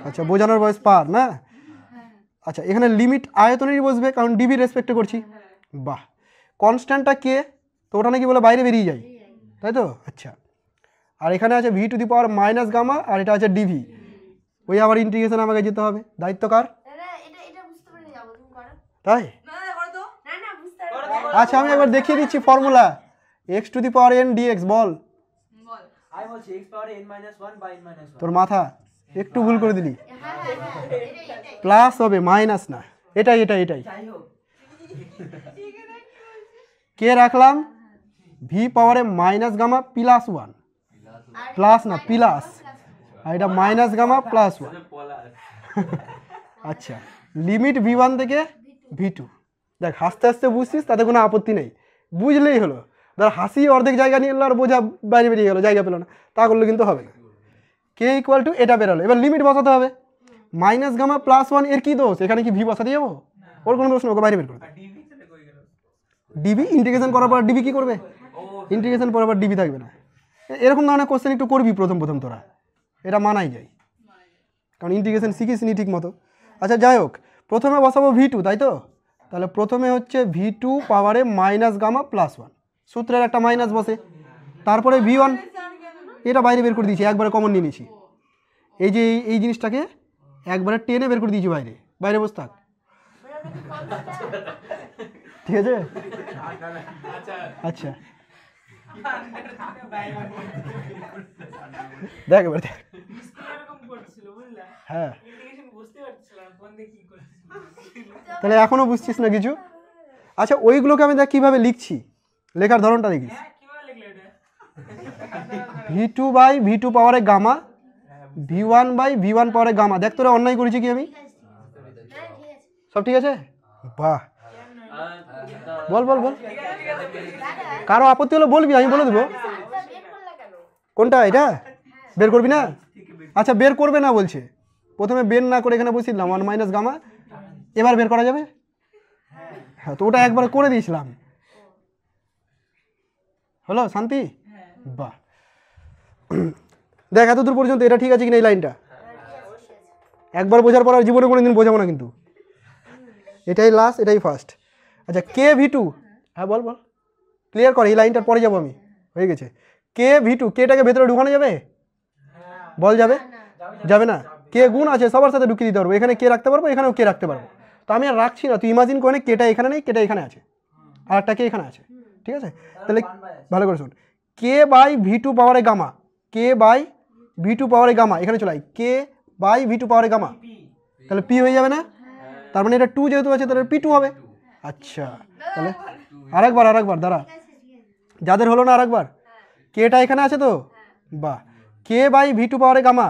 আচ্ছা, বোঝানোর বয়স পার না। আচ্ছা, এখানে লিমিট আয়তনেরই বসবে, কারণ ডিবি রেসপেক্টে করছি। বাহ, কনস্ট্যান্টটা কে, তো ওটা নাকি বলে বাইরে বেরিয়ে যায়, তাই তো? আচ্ছা, আর এখানে আছে V to the power minus gamma, আর এটা আছে ডিভি, ওই আবার ইন্টিগ্রেশন আমাকে যেতে হবে, দায়িত্ব কার? তাই? আচ্ছা, আমি একবার দেখিয়ে দিচ্ছি formula, x to the power n dx, বল। তোর মাথা একটু ভুল করে দিলি, প্লাস হবে, মাইনাস না, এটাই এটাই এটাই। কে রাখলাম? ভি পাওয়ারে মাইনাস গামা প্লাস 1, প্লাস না প্লাস, আর এটা মাইনাস গামা প্লাস 1। আচ্ছা, লিমিট V1 থেকে V2, দেখ হাসতে হাসতে বুঝছিস, তাতে কোনো আপত্তি নেই, বুঝলেই হলো। ধর হাসি অর্ধেক জায়গা নিয়ে এলো আর বোঝা বাইরে বেরিয়ে গেলো, জায়গা পেলো না, তা করলে কিন্তু হবে না। কে ইকুয়াল টু এটা বেরোলো, এবার লিমিট বসাতে হবে। মাইনাস গামা প্লাস 1 এর কি দোষ? এখানে কি ভি বসাতে যাবো? ওর কোনো দোষ নেই, ওকে বাইরে বের করে। ডিবি ইন্টিগ্রেশন করার পর ডিবি কি করবে? ইন্টিগ্রেশন করার পর ডিবি থাকবে না। এরকম ধরনের কোশ্চেন একটু করবি প্রথম প্রথম তোরা, এটা মানাই যায়, কারণ ইন্টিগ্রেশন শিখিস নি ঠিক মতো। আচ্ছা যাই হোক, প্রথমে বসাবো V2, তাই তো? তাহলে প্রথমে হচ্ছে V2 পাওয়ারে মাইনাস গামা প্লাস 1, সূত্রের একটা মাইনাস বসে, তারপরে V1, এটা বাইরে বের করে দিয়েছি, একবারে কমন নিয়ে নিয়েছি, এই যে এই জিনিসটাকে একবারে টেনে বের করে দিয়েছি বাইরে, বাইরে বসে থাক, ঠিক আছে? আচ্ছা দেখ এবার দেখ, হ্যাঁ তাহলে এখনো বুঝছিস না কিছু? আচ্ছা, ওইগুলোকে আমি দেখ কীভাবে লিখছি, লেখার ধরনটা দেখিস। V2 বাই V2 পাওয়ারে গামা, V1 বাই V1 পাওয়ারে গামা। দেখ তোরা অন্যায় করেছি কি আমি? সব ঠিক আছে? বাহ, বল বল বল, কারো আপত্তি হলে বলবি, আমি বলে দেবো। কোনটা? এটা বের করবি না? আচ্ছা, বের করবে না বলছে, প্রথমে বের না করে এখানে বসিয়ে দিলাম 1 মাইনাস গামা, এবার বের করা যাবে? হ্যাঁ, তো ওটা একবার করে দিয়েছিলাম, হলো শান্তি? বাহ, দেখ এত দূর পর্যন্ত এটা ঠিক আছে কিনা এই লাইনটা? একবার বোঝার পর আর জীবনে কোনোদিন বোঝাবো না কিন্তু, এটাই লাস্ট, এটাই ফার্স্ট। আচ্ছা, কে V2, হ্যাঁ বল বল, ক্লিয়ার কর, এই লাইনটার পরে যাবো আমি, হয়ে গেছে। কে V2, কেটাকে ভেতরে ঢুকানো যাবে? বল যাবে? যাবে না, কে গুণ আছে, সবার সাথে ঢুকিয়ে দিতে পারবো, এখানে কে রাখতে পারবো, এখানেও কে রাখতে পারবো, তো আমি আর রাখছি না, তুই ইমাজিন করে কেটা এখানে নেই, কেটা এখানে আছে, আর একটা কে এখানে আছে, ঠিক আছে? তাহলে ভালো করে শোন, কে বাই V2 পাওয়ারে গামা, কে বাই V2 পাওয়ারে গামা, এখানে চলে আয়, কে বাই V2 পাওয়ারে গামা, তাহলে পি হয়ে যাবে না? তার মানে এটা 2 যেহেতু আছে, তাহলে P2 হবে। আচ্ছা, তাহলে আরেকবার দাঁড়া, যাদের হলো না আরেকবার, কেটা এখানে আছে তো, বাহ, কে বাই V2 পাওয়ারে গামা,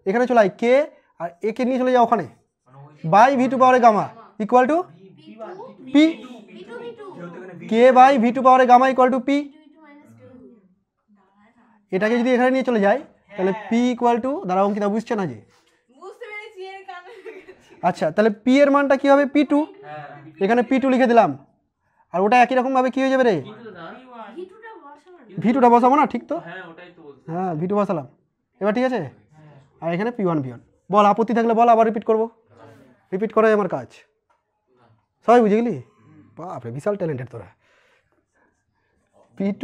এখানে চলে আয়, কে আর একে নিয়ে চলে যাও ওখানে, বাই V2 পাওয়ারে gamma equal to P, K by V2 পাওয়ারে গামা ইকুয়াল টু পি। এটাকে যদি এখানে নিয়ে চলে যায়, তাহলে পি ইকুয়াল টু, দাঁড়া অঙ্কিতা বুঝছে না যে, আচ্ছা তাহলে পি এর মানটা কি হবে? P2, এখানে P2 লিখে দিলাম, আর ওটা একই রকমভাবে কী হয়ে যাবে রে? কিন্তু না ভি2টা বসাবো না, ঠিক তো? হ্যাঁ ওটাই তো বলছি। হ্যাঁ ভি2 বসালাম, এবার ঠিক আছে। আর এখানে P1 V1 বল, আপত্তি থাকলে বল, আবার রিপিট করবো, রিপিট করাই আমার কাজ। সবাই বুঝে গেলি? বাপরে বিশাল ট্যালেন্টেড তোরা। P2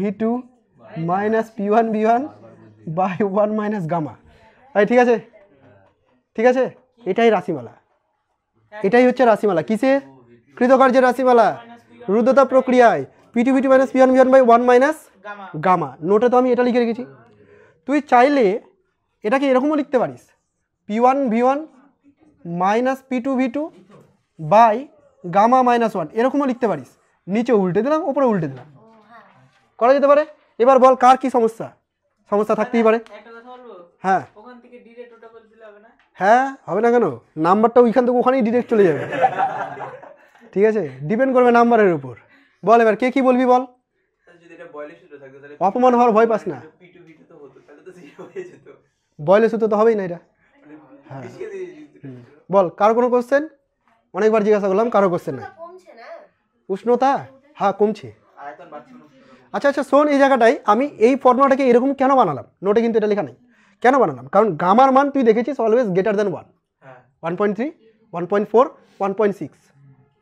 V2 minus P1 V1 by 1 minus gamma. এই ঠিক আছে, ঠিক আছে, এটাই রাশিমালা, এটাই হচ্ছে রাশিমালা। কিসে? কৃতকার্যের রাশিমালা, রুদ্ধতা প্রক্রিয়ায় P2 V2 minus P1 V1 by 1 minus gamma gamma. নোটে তো আমি এটা লিখে রেখেছি। তুই চাইলে এটাকে এরকমও লিখতে পারিস, P1 V1 minus P2 V2 by gamma minus 1, এরকমও লিখতে পারিস। নিচে উল্টে দিলাম, ওপরে উল্টে দিলাম, করা যেতে পারে। এবার বল কার কি সমস্যা? সমস্যা থাকতেই পারে। একটা কথা বলবো, হ্যাঁ ওখান থেকে ডিরেক্ট ওটা করে দিলে হবে না? হ্যাঁ, হবে না কেন? নাম্বারটা ওইখান থেকে ওখানেই ডিরেক্ট চলে যাবে। ঠিক আছে, ডিপেন্ড করবে নাম্বারের উপর। বল এবার কে কি বলবি বল। যদি এটা বয়লের সূত্র থাকতো তাহলে অপমান হওয়ার ভয় পাস না, P2 V2 তো হতো, তাহলে তো 0 হয়ে যেত। বয়লের সূত্র তো হবেই না এটা। হ্যাঁ পিছিয়ে দিয়ে যেত। বল কার কোনো কোশ্চেন? অনেকবার জিজ্ঞাসা করলাম, কারো কোশ্চেন নাই। উষ্ণতা হ্যাঁ কমছে। আয়তন বাড়ছে না। আচ্ছা আচ্ছা শোন, এই জায়গাটায় আমি এই ফর্মুলাটাকে এরকম কেন বানালাম, নোটে কিন্তু এটা লেখা নেই। কেন বানালাম? কারণ গামার মান তুই দেখেছিস অলওয়েজ গ্রেটার দেন 1, হ্যাঁ 1.3, 1.4, 1.6,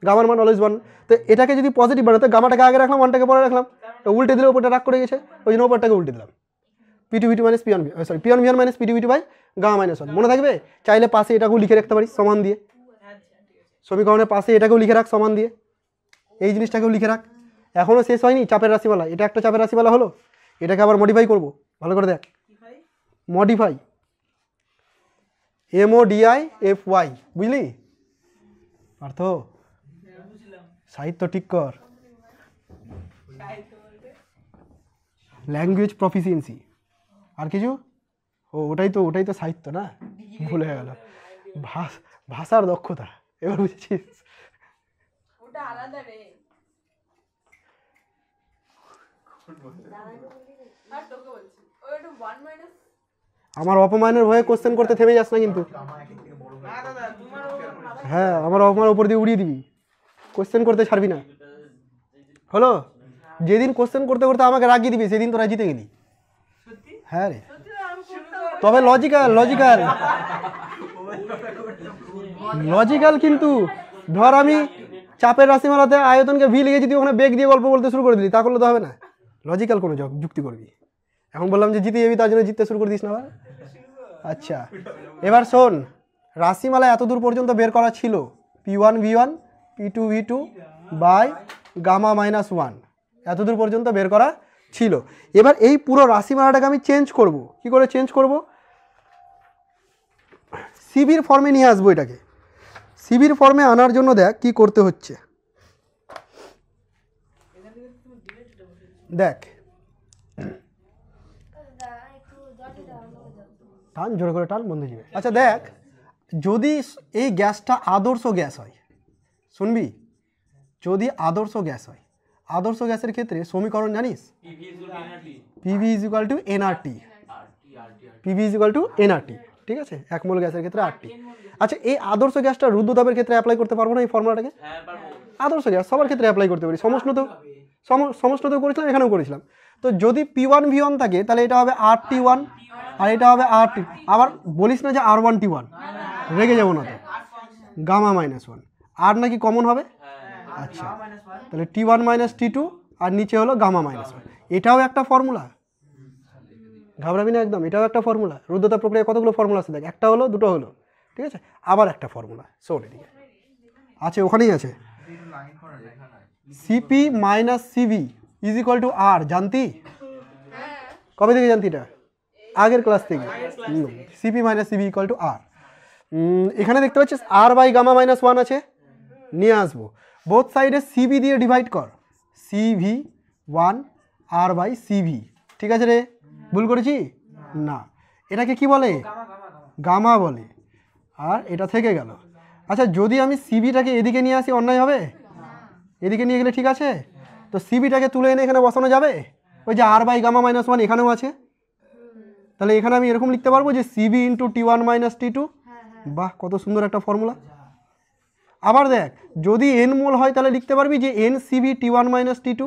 গামার মান অলওয়েজ 1। তো এটাকে যদি পজিটিভ বানাতে গামাটাকে আগে রাখলাম, 1টাকে পরে রাখলাম, তো উল্টে দিলে ওপরটা রাগ করে গেছে, ওই জন্য ওপরটাকে উল্টে দিলাম। P2 V2 minus P1 sorry P1 V1 minus P2 V2 by gamma minus 1, মনে থাকবে? চাইলে পাশে এটাকেও লিখে রাখতে পারিস সমান দিয়ে, সমীকরণের পাশে এটাকেও লিখে রাখ সমান দিয়ে, এই জিনিসটাকেও লিখে রাখ। এখনও শেষ হয়নি চাপের রাশিমালা, এটা একটা চাপের রাশিমালা হলো, এটাকে আবার মডিফাই করব, ভালো করে দেখ। মডিফাই MODIFY, বুঝলি পার্থ? সাহিত্য ঠিক কর, ল্যাঙ্গুয়েজ প্রফিসিয়েন্সি। আর কিছু? ও ওটাই তো সাহিত্য না, ভুল হয়ে গেল। ভাষার দক্ষতা, এবার বুঝেছিস? ওটা আলাদা রে। আর তোকে বলছি ওটা 1 মাইনাস আমার অপমানের ভয়ে কোশ্চেন করতে থেমে যাস না কিন্তু। না দাদা তোমার হ্যাঁ আমার অপমান ওপর দিয়ে উড়িয়ে দিবি, কোশ্চেন করতে ছাড়বি না। হলো? যেদিন কোশ্চেন করতে করতে আমাকে রাগিয়ে দিবি সেদিন তোরা জিতে গেলি। সত্যি হ্যাঁ রে, তবে লজিক্যাল লজিক্যাল লজিক্যাল কিন্তু ধর আমি চাপের রাশিমালাতে আয়তনকে ভি লিখে যদি ওখানে বেগ দিয়ে গল্প বলতে শুরু করে দিলি, তা করলে তো হবে না। লজিক্যাল কোনো যুক্তি করবি। এখন বললাম যে জিতে যাবি, তার জন্য জিততে শুরু করে দিস না আবার। আচ্ছা এবার শোন, রাশিমালা এত দূর পর্যন্ত বের করা ছিল P1 V1 P2 V2 by gamma minus 1, এত দূর পর্যন্ত বের করা ছিল। এবার এই পুরো রাশিমালাটাকে আমি চেঞ্জ করব। কি করে চেঞ্জ করব? সিবির ফর্মে নিয়ে আসবো এটাকে। সিবির ফর্মে আনার জন্য দেখ কি করতে হচ্ছে, দেখ টান জোরে করে টান, বন্ধ যাবে। আচ্ছা দেখ, যদি এই গ্যাসটা আদর্শ গ্যাস হয়, শুনবি, যদি আদর্শ গ্যাস হয়, আদর্শ গ্যাসের ক্ষেত্রে সমীকরণ জানিস? PV is equal two nRT, PV is equal two nRT, ঠিক আছে, এক মোল গ্যাসের ক্ষেত্রে RT। আচ্ছা এই আদর্শ গ্যাসটা রুদ্ধতাপের ক্ষেত্রে অ্যাপ্লাই করতে পারবো না এই ফর্মুলাটাকে? আদর্শ গ্যাস সবার ক্ষেত্রে অ্যাপ্লাই করতে পারি, সমষ্ণতেও করেছিলাম, এখানেও করেছিলাম। তো যদি P1 V1 থাকে তাহলে এটা হবে RT1 আর এটা হবে RT। আবার বলিস না যে R1T1, রেগে যাবো না তো। গামা মাইনাস 1 আর নাকি কমন হবে? আচ্ছা তাহলে T1 মাইনাস T2 আর নিচে হলো গামা মাইনাস 1, এটাও একটা ফর্মুলা, ঘাবড়াবি না একদম, এটাও একটা ফর্মুলা। রুদ্ধতা প্রক্রিয়া কতগুলো ফর্মুলা আছে দেখ, একটা হলো দুটো হলো, ঠিক আছে, আবার একটা ফর্মুলা শোন এদিকে আছে, ওখানেই আছে CP minus CV is equal two R, জানতি? কবে থেকে জানতি এটা? আগের ক্লাস থেকে। CP minus CV equal to R। এখানে দেখতে পাচ্ছিস R বাই গামা মাইনাস 1 আছে, নিয়ে আসবো বোথ সাইডে CV দিয়ে ডিভাইড কর, CV1 R বাই CV, ঠিক আছে রে? ভুল করেছি না? এটাকে কি বলে? গামা বলে, আর এটা থেকে গেল। আচ্ছা যদি আমি সিবিটাকে এদিকে নিয়ে আসি অন্যায় হবে? এদিকে নিয়ে গেলে ঠিক আছে? তো সিবিটাকে তুলে এনে এখানে বসানো যাবে? ওই যে R বাই গামা মাইনাস 1 এখানেও আছে, তাহলে এখানে আমি এরকম লিখতে পারবো যে CB into T1 minus T2। বাহ কত সুন্দর একটা ফর্মুলা। আবার দেখ যদি এন মোল হয় তাহলে লিখতে পারবি যে এন সিবি টি1 মাইনাস টি2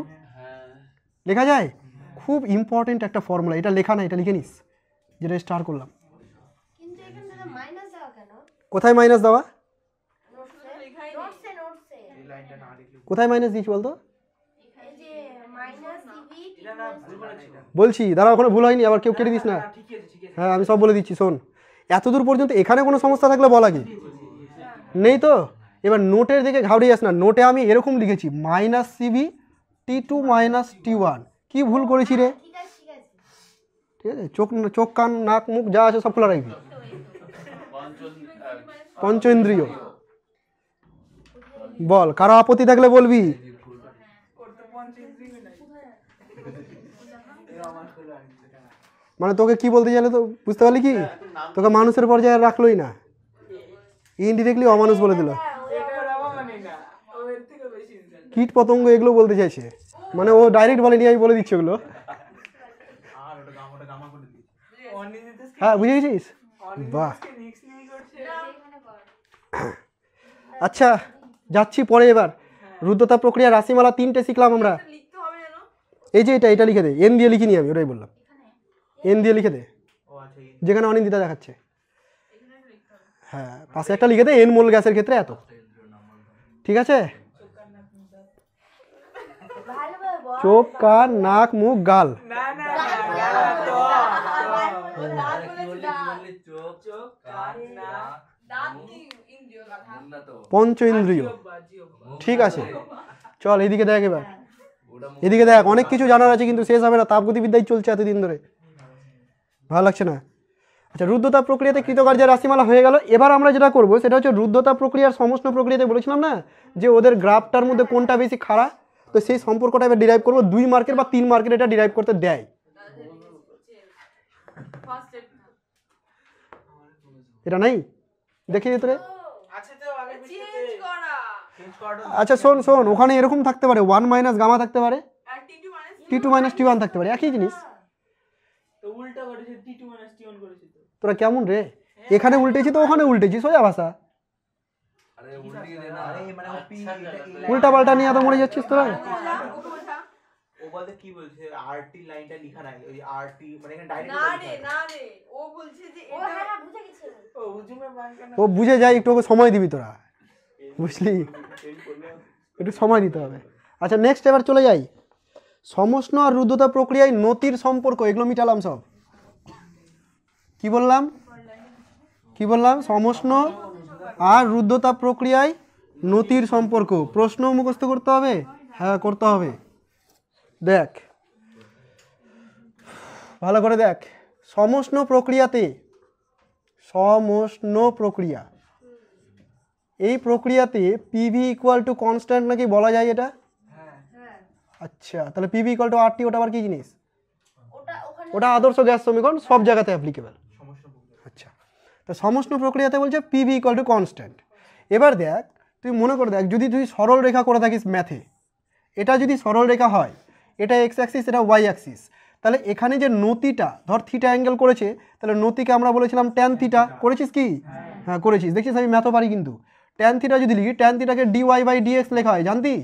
লেখা যায়। খুব ইম্পর্টেন্ট একটা ফর্মুলা, এটা লেখা না, এটা লিখে নিস, যেটা স্টার করলাম। কিন্তু এখানে দাদা মাইনাস দেওয়া কেন? কোথায় মাইনাস দেওয়া? নোটসে নোটসে এই লাইনটা না লিখলে কোথায় মাইনাস দিয়েছি বলতো? এই যে মাইনাস সিবি এটা না ভুল করেছি না। বলছি দাঁড়া, ওখানে ভুল হয়নি, আবার কেউ কেটে দিস না। ঠিকই আছে ঠিক আছে। হ্যাঁ আমি সব বলে দিচ্ছি, শোন। এতদূর পর্যন্ত এখানে কোনো সমস্যা থাকলে বলা কি নেই তো? এবার নোটের দিকে ঘাবড়ে যাস না। নোটে আমি এরকম লিখেছি মাইনাস সিবি টি2 মাইনাস টি1। কি ভুল করেছি রে? ঠিক আছে ঠিক আছে। ঠিক আছে, চোখ কান নাক মুখ যা আছে সব খোলা রাখবি। পঞ্চ ইন্দ্রিয় বল, কারো আপত্তি থাকলে বলবি। মানে তোকে কি বলতে চাইলে তো বুঝতে পারলি কি? তোকে মানুষের পর্যায়ে রাখলোই না, ইনডিরেক্টলি অমানুষ বলে দিল। কীট পতঙ্গ এগুলো বলতে চাইছে, মানে ও ডাইরেক্ট বলেনি, আমি বলে দিচ্ছি ওগুলো। আর ওটা গামা করে দিই। হ্যাঁ বুঝে গেছিস? বাহ, আচ্ছা যাচ্ছি পরে। এবার রুদ্ধতা প্রক্রিয়া রাশিমালা 3টে শিখলাম আমরা। লিখতে হবে যেন। এই যে এটা লিখে দে, এন দিয়ে লিখিনি আমি, ওটাই বললাম, এন দিয়ে লিখে দে, ও আচ্ছা যেখানে অনিন্দিতা দেখাচ্ছে। হ্যাঁ পাশে একটা লিখে দে, এন মোল গ্যাসের ক্ষেত্রে এত। ঠিক আছে, ভালোভাবে বল। চোখ কান নাক মুখ গাল। না না দাঁত বলেছি, দাঁত। চোখ কান নাক দাঁত কি ইন্দ্রিয় কথা। পঞ্চ ইন্দ্রিয়। বাজিও ঠিক আছে চল এদিকে দেখ। এবার এদিকে দেখ, অনেক কিছু জানার আছে কিন্তু শেষ হবে না, তাপগতিবিদ্যাই চলছে এতদিন ধরে, ভালো লাগছে না। আচ্ছা রুদ্ধতাপ প্রক্রিয়াতে কৃতকার্যের রাশিমালা হয়ে গেল। এবার আমরা যেটা করবো সেটা হচ্ছে রুদ্ধতাপ প্রক্রিয়ার সমস্ত প্রক্রিয়াতে বলেছিলাম না যে ওদের গ্রাফটার মধ্যে কোনটা বেশি খাড়া, তো সেই সম্পর্কটা এবার ডিরাইভ করবো। 2 মার্কের বা 3 মার্কের এটা ডিরাইভ করতে দেয়। First step. এটা নাই দেখিয়ে দিতে রে। আচ্ছা তো আগে চেঞ্জ করা। চেঞ্জ করাটা আচ্ছা শোন শোন, ওখানে এরকম থাকতে পারে 1 মাইনাস গামা থাকতে পারে, আর টি2 মাইনাস টি2 মাইনাস টি1 থাকতে পারে, একই জিনিস। তো উল্টা করেছে টি2 - টি1 করেছে তো। তোরা কেমন রে? এখানে উল্টেছি তো ওখানে উল্টেছি, সোজা ভাষা। আরে উল্টিয়ে দে না। আরে মানে ও পি উল্টা পাল্টা নিয়ে এত মরে যাচ্ছিস তোরা। ওকে বোঝা। ও বলতে কি বলছে আরটি লাইনটা লেখা নাই, ওই আরটি মানে এখানে ডাইরেক্ট না রে না রে, ও বলছে যে ও এটা হ্যাঁ বুঝে গেছি। ও হুজুমে বাঙ্কানা ও বুঝে যায়, একটু ওকে সময় দিবি তোরা, বুঝলি, একটু সময় দিতে হবে। আচ্ছা নেক্সট এবার চলে যাই, সমষ্ণ আর রুদ্ধতা প্রক্রিয়ায় নতির সম্পর্ক, এগুলো মিটালাম সব। কি বললাম কি বললাম? সমষ্ণ আর রুদ্ধতা প্রক্রিয়ায় নতির সম্পর্ক। প্রশ্ন মুখস্থ করতে হবে, হ্যাঁ করতে হবে। দেখ ভালো করে দেখ, সমষ্ণ প্রক্রিয়াতে, সমষ্ণ প্রক্রিয়া, এই প্রক্রিয়াতে পিভি ইকুয়াল টু কনস্ট্যান্ট নাকি বলা যায় এটা? আচ্ছা তাহলে পিভি ইকুয়াল টু আরটি, ওটা আবার কি জিনিস? ওটা ওখানে ওটা আদর্শ গ্যাস সমীকরণ, সব জায়গাতে অ্যাপ্লিকেবল। আচ্ছা তো সমষ্ণ প্রক্রিয়াতে বলছে পিভি ইকুয়াল টু কনস্ট্যান্ট। এবার দেখ তুই মনে করে দেখ, যদি তুই সরল রেখা করে থাকিস ম্যাথে, এটা যদি সরল রেখা হয়, এটা এক্স অ্যাক্সিস এটা ওয়াই অ্যাক্সিস, তাহলে এখানে যে নতিটা ধর থিটা অ্যাঙ্গেল করেছে, তাহলে নতিকে আমরা বলেছিলাম ট্যান থিটা। করেছিস কি? হ্যাঁ করেছিস, দেখছিস আমি ম্যাথও পারি কিন্তু। ট্যান থিটা যদি লিখি, ট্যান থিটাকে ডিওয়াই বাই ডিএক্স লেখা হয়, জানতি?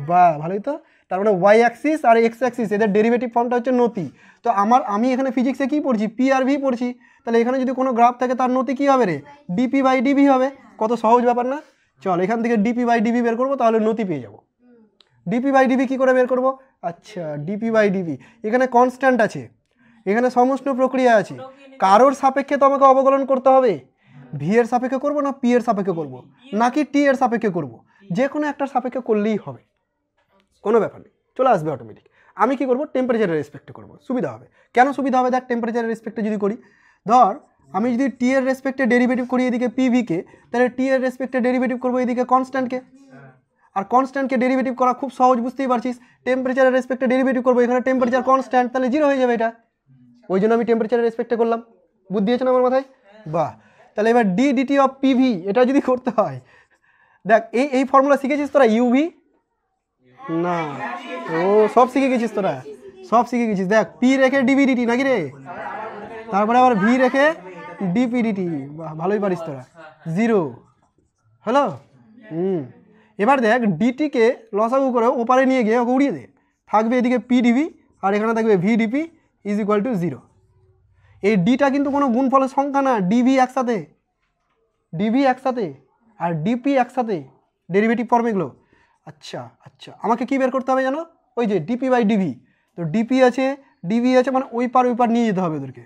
বাহ ভালোই তো। তার মানে ওয়াই অ্যাক্সিস আর এক্স অ্যাক্সিস এদের ডেরিভেটিভ ফর্মটা হচ্ছে নতি। তো আমি এখানে ফিজিক্সে কী পড়ছি? পি আর ভি পড়ছি, তাহলে এখানে যদি কোনো গ্রাফ থাকে তার নতি কী হবে রে? ডিপি বাই ডিভি হবে। কত সহজ ব্যাপার না? চল এখান থেকে ডিপি বাই ডিভি বের করবো, তাহলে নতি পেয়ে যাবো। ডিপি বাই ডিভি কী করে বের করবো? আচ্ছা ডিপি বাই ডিভি, এখানে কনস্ট্যান্ট আছে, এখানে সমষ্ণ প্রক্রিয়া আছে, কারোর সাপেক্ষে তো আমাকে অবকলন করতে হবে। ভি এর সাপেক্ষে করবো না পি এর সাপেক্ষে করবো নাকি টি এর সাপেক্ষে করবো, যে কোনো একটার সাপেক্ষে করলেই হবে, কোনো ব্যাপার নেই, চলে আসবে অটোমেটিক। আমি কি করবো? টেম্পারেচারের রেসপেক্টে করবো, সুবিধা হবে। কেন সুবিধা হবে? দেখ টেম্পারেচারের রেসপেক্টে যদি করি, ধর আমি যদি টি এর রেসপেক্টে ডেরিভেটিভ করি এদিকে পিভিকে, তাহলে টি এর রেসপেক্টে ডেরিভেটিভ করবো এদিকে কনস্ট্যান্টকে, আর কনস্ট্যান্টকে ডেরিভেটিভ করা খুব সহজ, বুঝতেই পারছিস। টেম্পারেচারের রেসপেক্টে ডেরিভেটিভ করবো, এখানে টেম্পারেচার কনস্ট্যান্ট, তাহলে জিরো হয়ে যাবে এটা, ওই জন্য আমি টেম্পারেচারের রেসপেক্টে করলাম। বুদ্ধি আছে না আমার মাথায়? বাহ, তাহলে এবার ডি ডিটি অফ পিভি এটা যদি করতে হয়, দেখ এই ফর্মুলা শিখেছিস তোরা? ইউভি না, ও সব শিখে গেছিস তোরা, সব শিখে গেছিস। দেখ পি রেখে ডিভি ডিটি নাকি রে, তারপরে আবার ভি রেখে ডিপি ডিটি, ভালোই পারিস তোরা। জিরো হ্যালো, এবার দেখ ডিটিকে লসাগু করে ওপারে নিয়ে গিয়ে ওকে উড়িয়ে দে, থাকবে এদিকে পি ডিভি আর এখানে থাকবে V DP is equal two 0। এই ডিটা কিন্তু কোনো গুণফলের সংখ্যা না, ডিভি একসাথে আর ডিপি একসাথে, ডেরিভেটিভ ফর্ম এগুলো। আচ্ছা আচ্ছা, আমাকে কি বের করতে হবে জানো? ওই যে ডিপি বাই ডিভি, তো ডিপি আছে ডিভি আছে মানে ওই পার নিয়ে যেতে হবে ওদেরকে,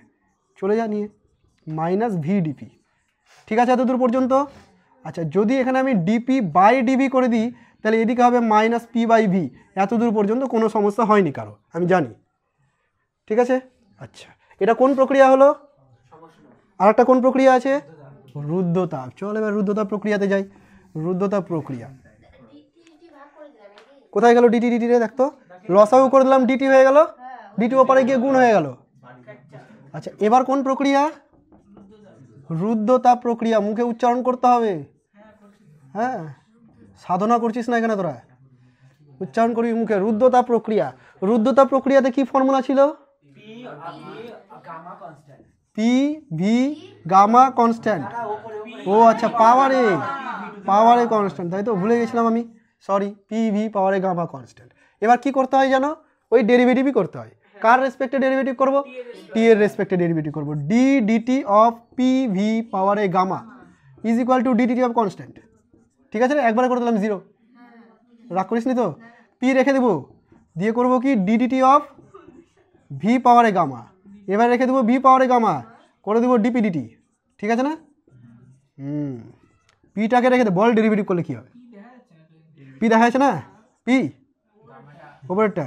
চলে যা নিয়ে মাইনাস ভি ডিপি। ঠিক আছে এতদূর পর্যন্ত? আচ্ছা যদি এখানে আমি ডিপি বাই ডিভি করে দিই তাহলে এদিকে হবে মাইনাস পি বাই ভি। এতদূর পর্যন্ত কোনো সমস্যা হয়নি কারো, আমি জানি। ঠিক আছে, আচ্ছা এটা কোন প্রক্রিয়া হলো? আর একটা কোন প্রক্রিয়া আছে? রুদ্ধতাপ। চল এবার রুদ্ধতাপ প্রক্রিয়াতে যাই। রুদ্ধতাপ প্রক্রিয়া ডিটি ভাগ করে দিলাম নাকি? কোথায় গেল ডিটি? ডিটি রে দেখতো, লসাগু করে দিলাম ডিটি হয়ে গেল, ডিটি ওপারে গিয়ে গুণ হয়ে গেল। আচ্ছা এবার কোন প্রক্রিয়া? রুদ্ধতাপ প্রক্রিয়া। মুখে উচ্চারণ করতে হবে। হ্যাঁ সাধনা করছিস না এখানে তোরা, উচ্চারণ করবি মুখে। রুদ্ধতাপ প্রক্রিয়া। রুদ্ধতাপ প্রক্রিয়াতে কি ফর্মুলা ছিল? P V gamma constant. ও আচ্ছা পাওয়ারে কনস্ট্যান্ট, তাই তো ভুলে গেছিলাম আমি, সরি। পি ভি পাওয়ারে গামা কনস্ট্যান্ট। এবার কি করতে হয় জানো? ওই ডেরিভেটিভই করতে হয়। কার রেসপেক্টে ডেরিভেটিভ করব? টি এর রেসপেক্টে ডেরিভেটিভ করব। D dt of P V পাওয়ারে gamma is equal to dt of constant. ঠিক আছে, একবারে করে দিলাম 0, রাগ করিস নি তো? পি রেখে দেবো, দিয়ে করবো কি ডিডিটি অফ ভি পাওয়ারে গামা, এবার রেখে দেবো ভি পাওয়ারে গামা, করে দেবো ডিপি ডিটি। ঠিক আছে না? পিটাকে রেখে দে, বল ডেরিভেটিভ করলে কী হবে? পি দেখা যাচ্ছে না? পি ওপরেরটা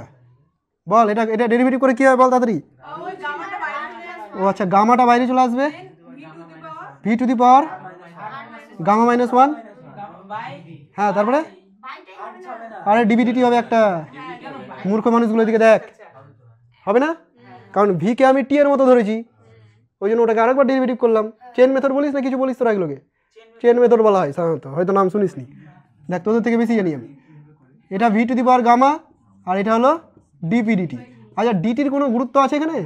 বল, এটা এটা ডেরিভেটিভ করে কী হবে বল তাড়াতাড়ি। ওই গামাটা বাইরে চলে আসবে। ও আচ্ছা গামাটা বাইরে চলে আসবে, V to the power V to the power gamma minus 1। হ্যাঁ তারপরে বাইটাই হবে না। আরে ডিবিডিটি হবে একটা। মূর্খ মানুষগুলোর দিকে দেখ, হবে না? কারণ ভিকে আমি টি এর মতো ধরেছি, ওই জন্য ওটাকে আরেকবার ডেরিভেটিভ করলাম। চেন মেথড বলিস না কিছু বলিস তোরা এগুলোকে? চেন মেথড বলা হয় সাধারণত, হয়তো নাম শুনিস নি। দেখ তোদের থেকে বেশি জানি আমি। এটা V to the power gamma আর এটা হলো ডিপিডিটি। আচ্ছা ডিটির কোনো গুরুত্ব আছে এখানে?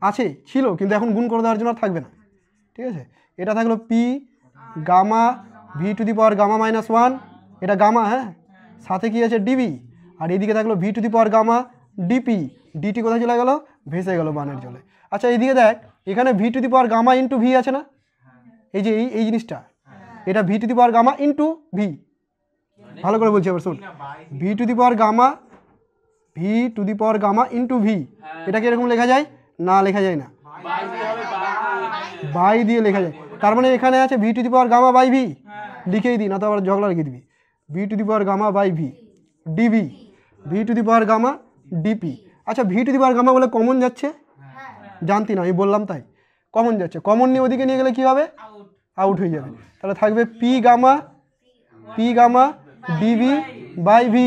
আছে, ছিল, কিন্তু এখন গুণ করে দেওয়ার জন্য আর থাকবে না। ঠিক আছে, এটা থাকলো P gamma V to the power gamma minus 1, এটা গামা, হ্যাঁ, সাথে কি আছে ডিবি, আর এদিকে থাকলো V to the power gamma dP. DT কোথায় চলে গেল? ভেসে গেল বানের জলে। আচ্ছা এইদিকে দেখ, এখানে V to the power gamma into V আছে না? এই যে এই জিনিসটা, এটা V to the power gamma into V. ভালো করে বলছি আবার শোন, V to the power gamma into V. এটা কি এরকম লেখা যায়? না, লেখা যায় না, বাই দিয়ে লেখা যায়। তার মানে এখানে আছে V to the power gamma by V, লিখেই দিই না তো আবার ঝগড়া লিখে দিবি। V to the power gamma by V dV, V to the power gamma dP. আচ্ছা V to the power gamma বলে কমন যাচ্ছে, জানতি না, আমি বললাম তাই। কমন যাচ্ছে, কমন নিয়ে ওদিকে নিয়ে গেলে কি হবে? আউট হয়ে যাবে। তাহলে থাকবে P gamma dV by V,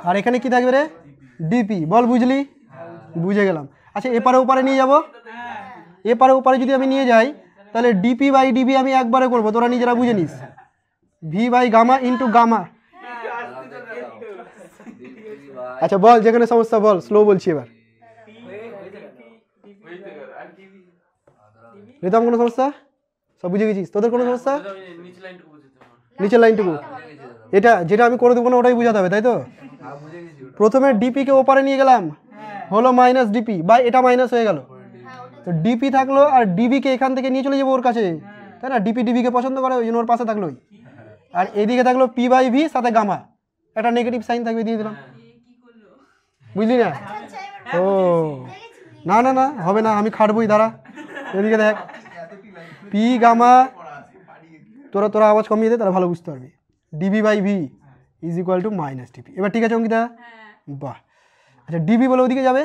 আর এখানে কি থাকবে রে? ডিপি। বল বুঝলি? বুঝে গেলাম। আচ্ছা এপারে ওপারে নিয়ে যাব, এপারে ওপারে যদি আমি নিয়ে যাই তাহলে ডিপি বাই ডিভি আমি একবারে করবো, তোরা নিজেরা বুঝে নিস। V by gamma into gamma. আচ্ছা বল যেখানে সমস্যা বল, স্লো বলছি এবার। রিতম কোনো সমস্যা? সব বুঝে গেছিস? তোদের কোনো সমস্যা? নিচের লাইনটুকু, এটা যেটা আমি করে দেবো না ওটাই বুঝাতে হবে, তাই তো? প্রথমে ডিপিকে ওপারে নিয়ে গেলাম, হলো মাইনাস ডিপি, বা এটা মাইনাস হয়ে গেল, তো ডিপি থাকলো, আর ডিবিকে এখান থেকে নিয়ে চলে যাবো ওর কাছে, তাই না? ডিপি ডিবিকে পছন্দ করে, ওই জন্য ওর পাশে থাকলোই। আর এদিকে থাকলো পি বাই ভি সাথে গামা, একটা নেগেটিভ সাইন থাকবে, দিয়ে দিলাম। বুঝলি না? ও না না না, হবে না, আমি খাটবই, দাঁড়া। এদিকে দেখ পি গামা, তোরা আওয়াজ কমিয়ে দে, তারা ভালো বুঝতে পারবি। DV by V is equal to minus dP. এবার ঠিক আছে অঙ্কিতা? বাহ। আচ্ছা ডিবি বলে ওদিকে যাবে,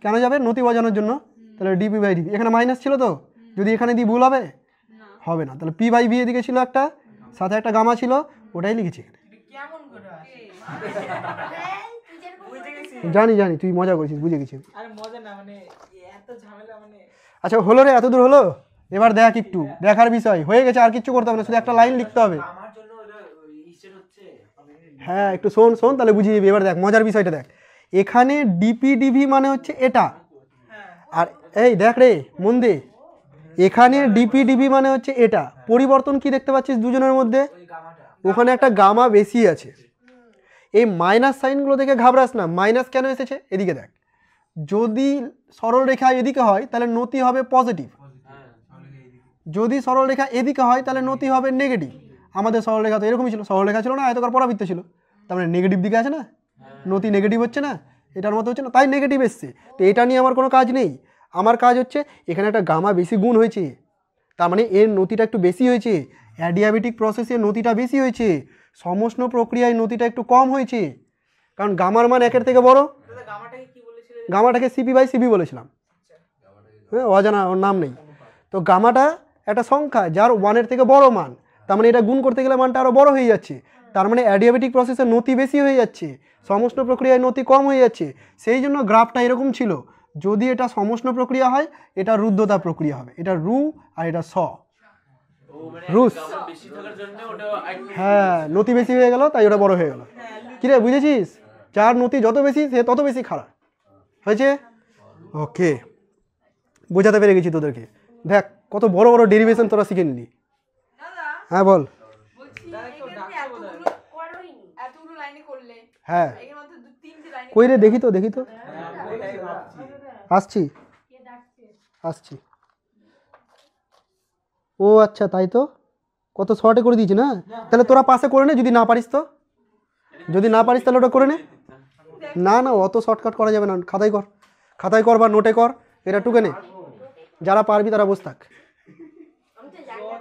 কেন যাবে? নতি বোঝানোর জন্য। তাহলে ডিপি বাই ডিবি, এখানে মাইনাস ছিল তো, যদি এখানে দিই ভুল হবে? হবে না। তাহলে পি বাই ভি এদিকে ছিল একটা, সাথে একটা গামা ছিল, ওটাই লিখেছি এখানে। জানি জানি, তুই মজা করছিস, বুঝে গেছি। আরে মজা না, মানে এত ঝামেলা, মানে আচ্ছা হলো রে, এত দূর হলো। এবার দেখ, একটু দেখার বিষয় হয়ে গেছে, আর কিচ্ছু করতে হবে না, শুধু একটা লাইন লিখতে হবে। হ্যাঁ একটু শোন তাহলে বুঝিয়ে দিবি। এবার দেখ মজার বিষয়টা দেখ, এখানে ডিপি ডিভি মানে হচ্ছে এটা, আর এই দেখ রে মন দে, এখানে ডিপি ডিভি মানে হচ্ছে এটা। পরিবর্তন কি দেখতে পাচ্ছিস দুজনের মধ্যে? ওখানে একটা গামা বেশি আছে। এই মাইনাস সাইনগুলো দেখে ঘাবড়াস না, মাইনাস কেন এসেছে এদিকে দেখ, যদি সরলরেখা এদিকে হয় তাহলে নতি হবে পজিটিভ, যদি সরলরেখা এদিকে হয় তাহলে নতি হবে নেগেটিভ। আমাদের সরলরেখা তো এরকমই ছিল, সরলরেখা ছিল না, আয়তকার পরাবৃত্ত ছিল, তার মানে নেগেটিভ দিকে আছে না, নতি নেগেটিভ হচ্ছে না, এটার মতো হচ্ছে না, তাই নেগেটিভ এসছে। তো এটা নিয়ে আমার কোনো কাজ নেই, আমার কাজ হচ্ছে এখানে একটা গামা বেশি গুণ হয়েছে, তার মানে এর নতিটা একটু বেশি হয়েছে, অ্যাডিয়াবেটিক প্রসেসে নতিটা বেশি হয়েছে, সমষ্ণ প্রক্রিয়ায় নতিটা একটু কম হয়েছে, কারণ গামার মান 1 থেকে বড়। দাদা গামাটাকে কি বলেছিলেন? গামাটাকে সিপি/সিবি বলেছিলাম, হ্যাঁ অজানা, ওর নাম নেই। তো গামাটা একটা সংখ্যা যার 1 থেকে বড় মান, তার মানে এটা গুণ করতে গেলে মানটা আরও বড় হয়ে যাচ্ছে, তার মানে অ্যাডিয়াবেটিক প্রসেসে নতি বেশি হয়ে যাচ্ছে, সমষ্ণ প্রক্রিয়ায় নতি কম হয়ে যাচ্ছে, সেই জন্য গ্রাফটা এরকম ছিল। যদি এটা সমষ্ণ প্রক্রিয়া হয় এটা রুদ্ধতা প্রক্রিয়া হবে, এটা রু আর এটা স, রুস। হ্যাঁ নতি বেশি হয়ে গেল তাই ওটা বড় হয়ে গেল। কিরে বুঝেছিস, যার নতি যত বেশি সে তত বেশি খারাপ হয়েছে। ওকে, বোঝাতে পেরে গেছি তোদেরকে। দেখ কত বড় বড় ডেরিভেশন তোরা শিখে নিলি। দাদা হ্যাঁ বল। বলছি দাদা, কেউ এখানে ডাকছে বোধহয়। এতগুলো করোইনি এতগুলো লাইনে করলে হ্যাঁ এর মধ্যে 2-3টে লাইনে কই রে, দেখি তো দেখি তো, ওটাই ভাবছি। আসছি কে ডাকছে আসছি। ও আচ্ছা তাই তো, কত শর্টে করে দিয়েছি না, তাহলে তোরা পাশে করে নে, যদি না পারিস তো, যদি না পারিস তাহলে ওটা করে নে। না না অত শর্টকাট করা যাবে না, খাতায় কর, খাতায় কর বা নোটে কর, এটা টুকে নে, যারা পারবি তারা বসে থাক।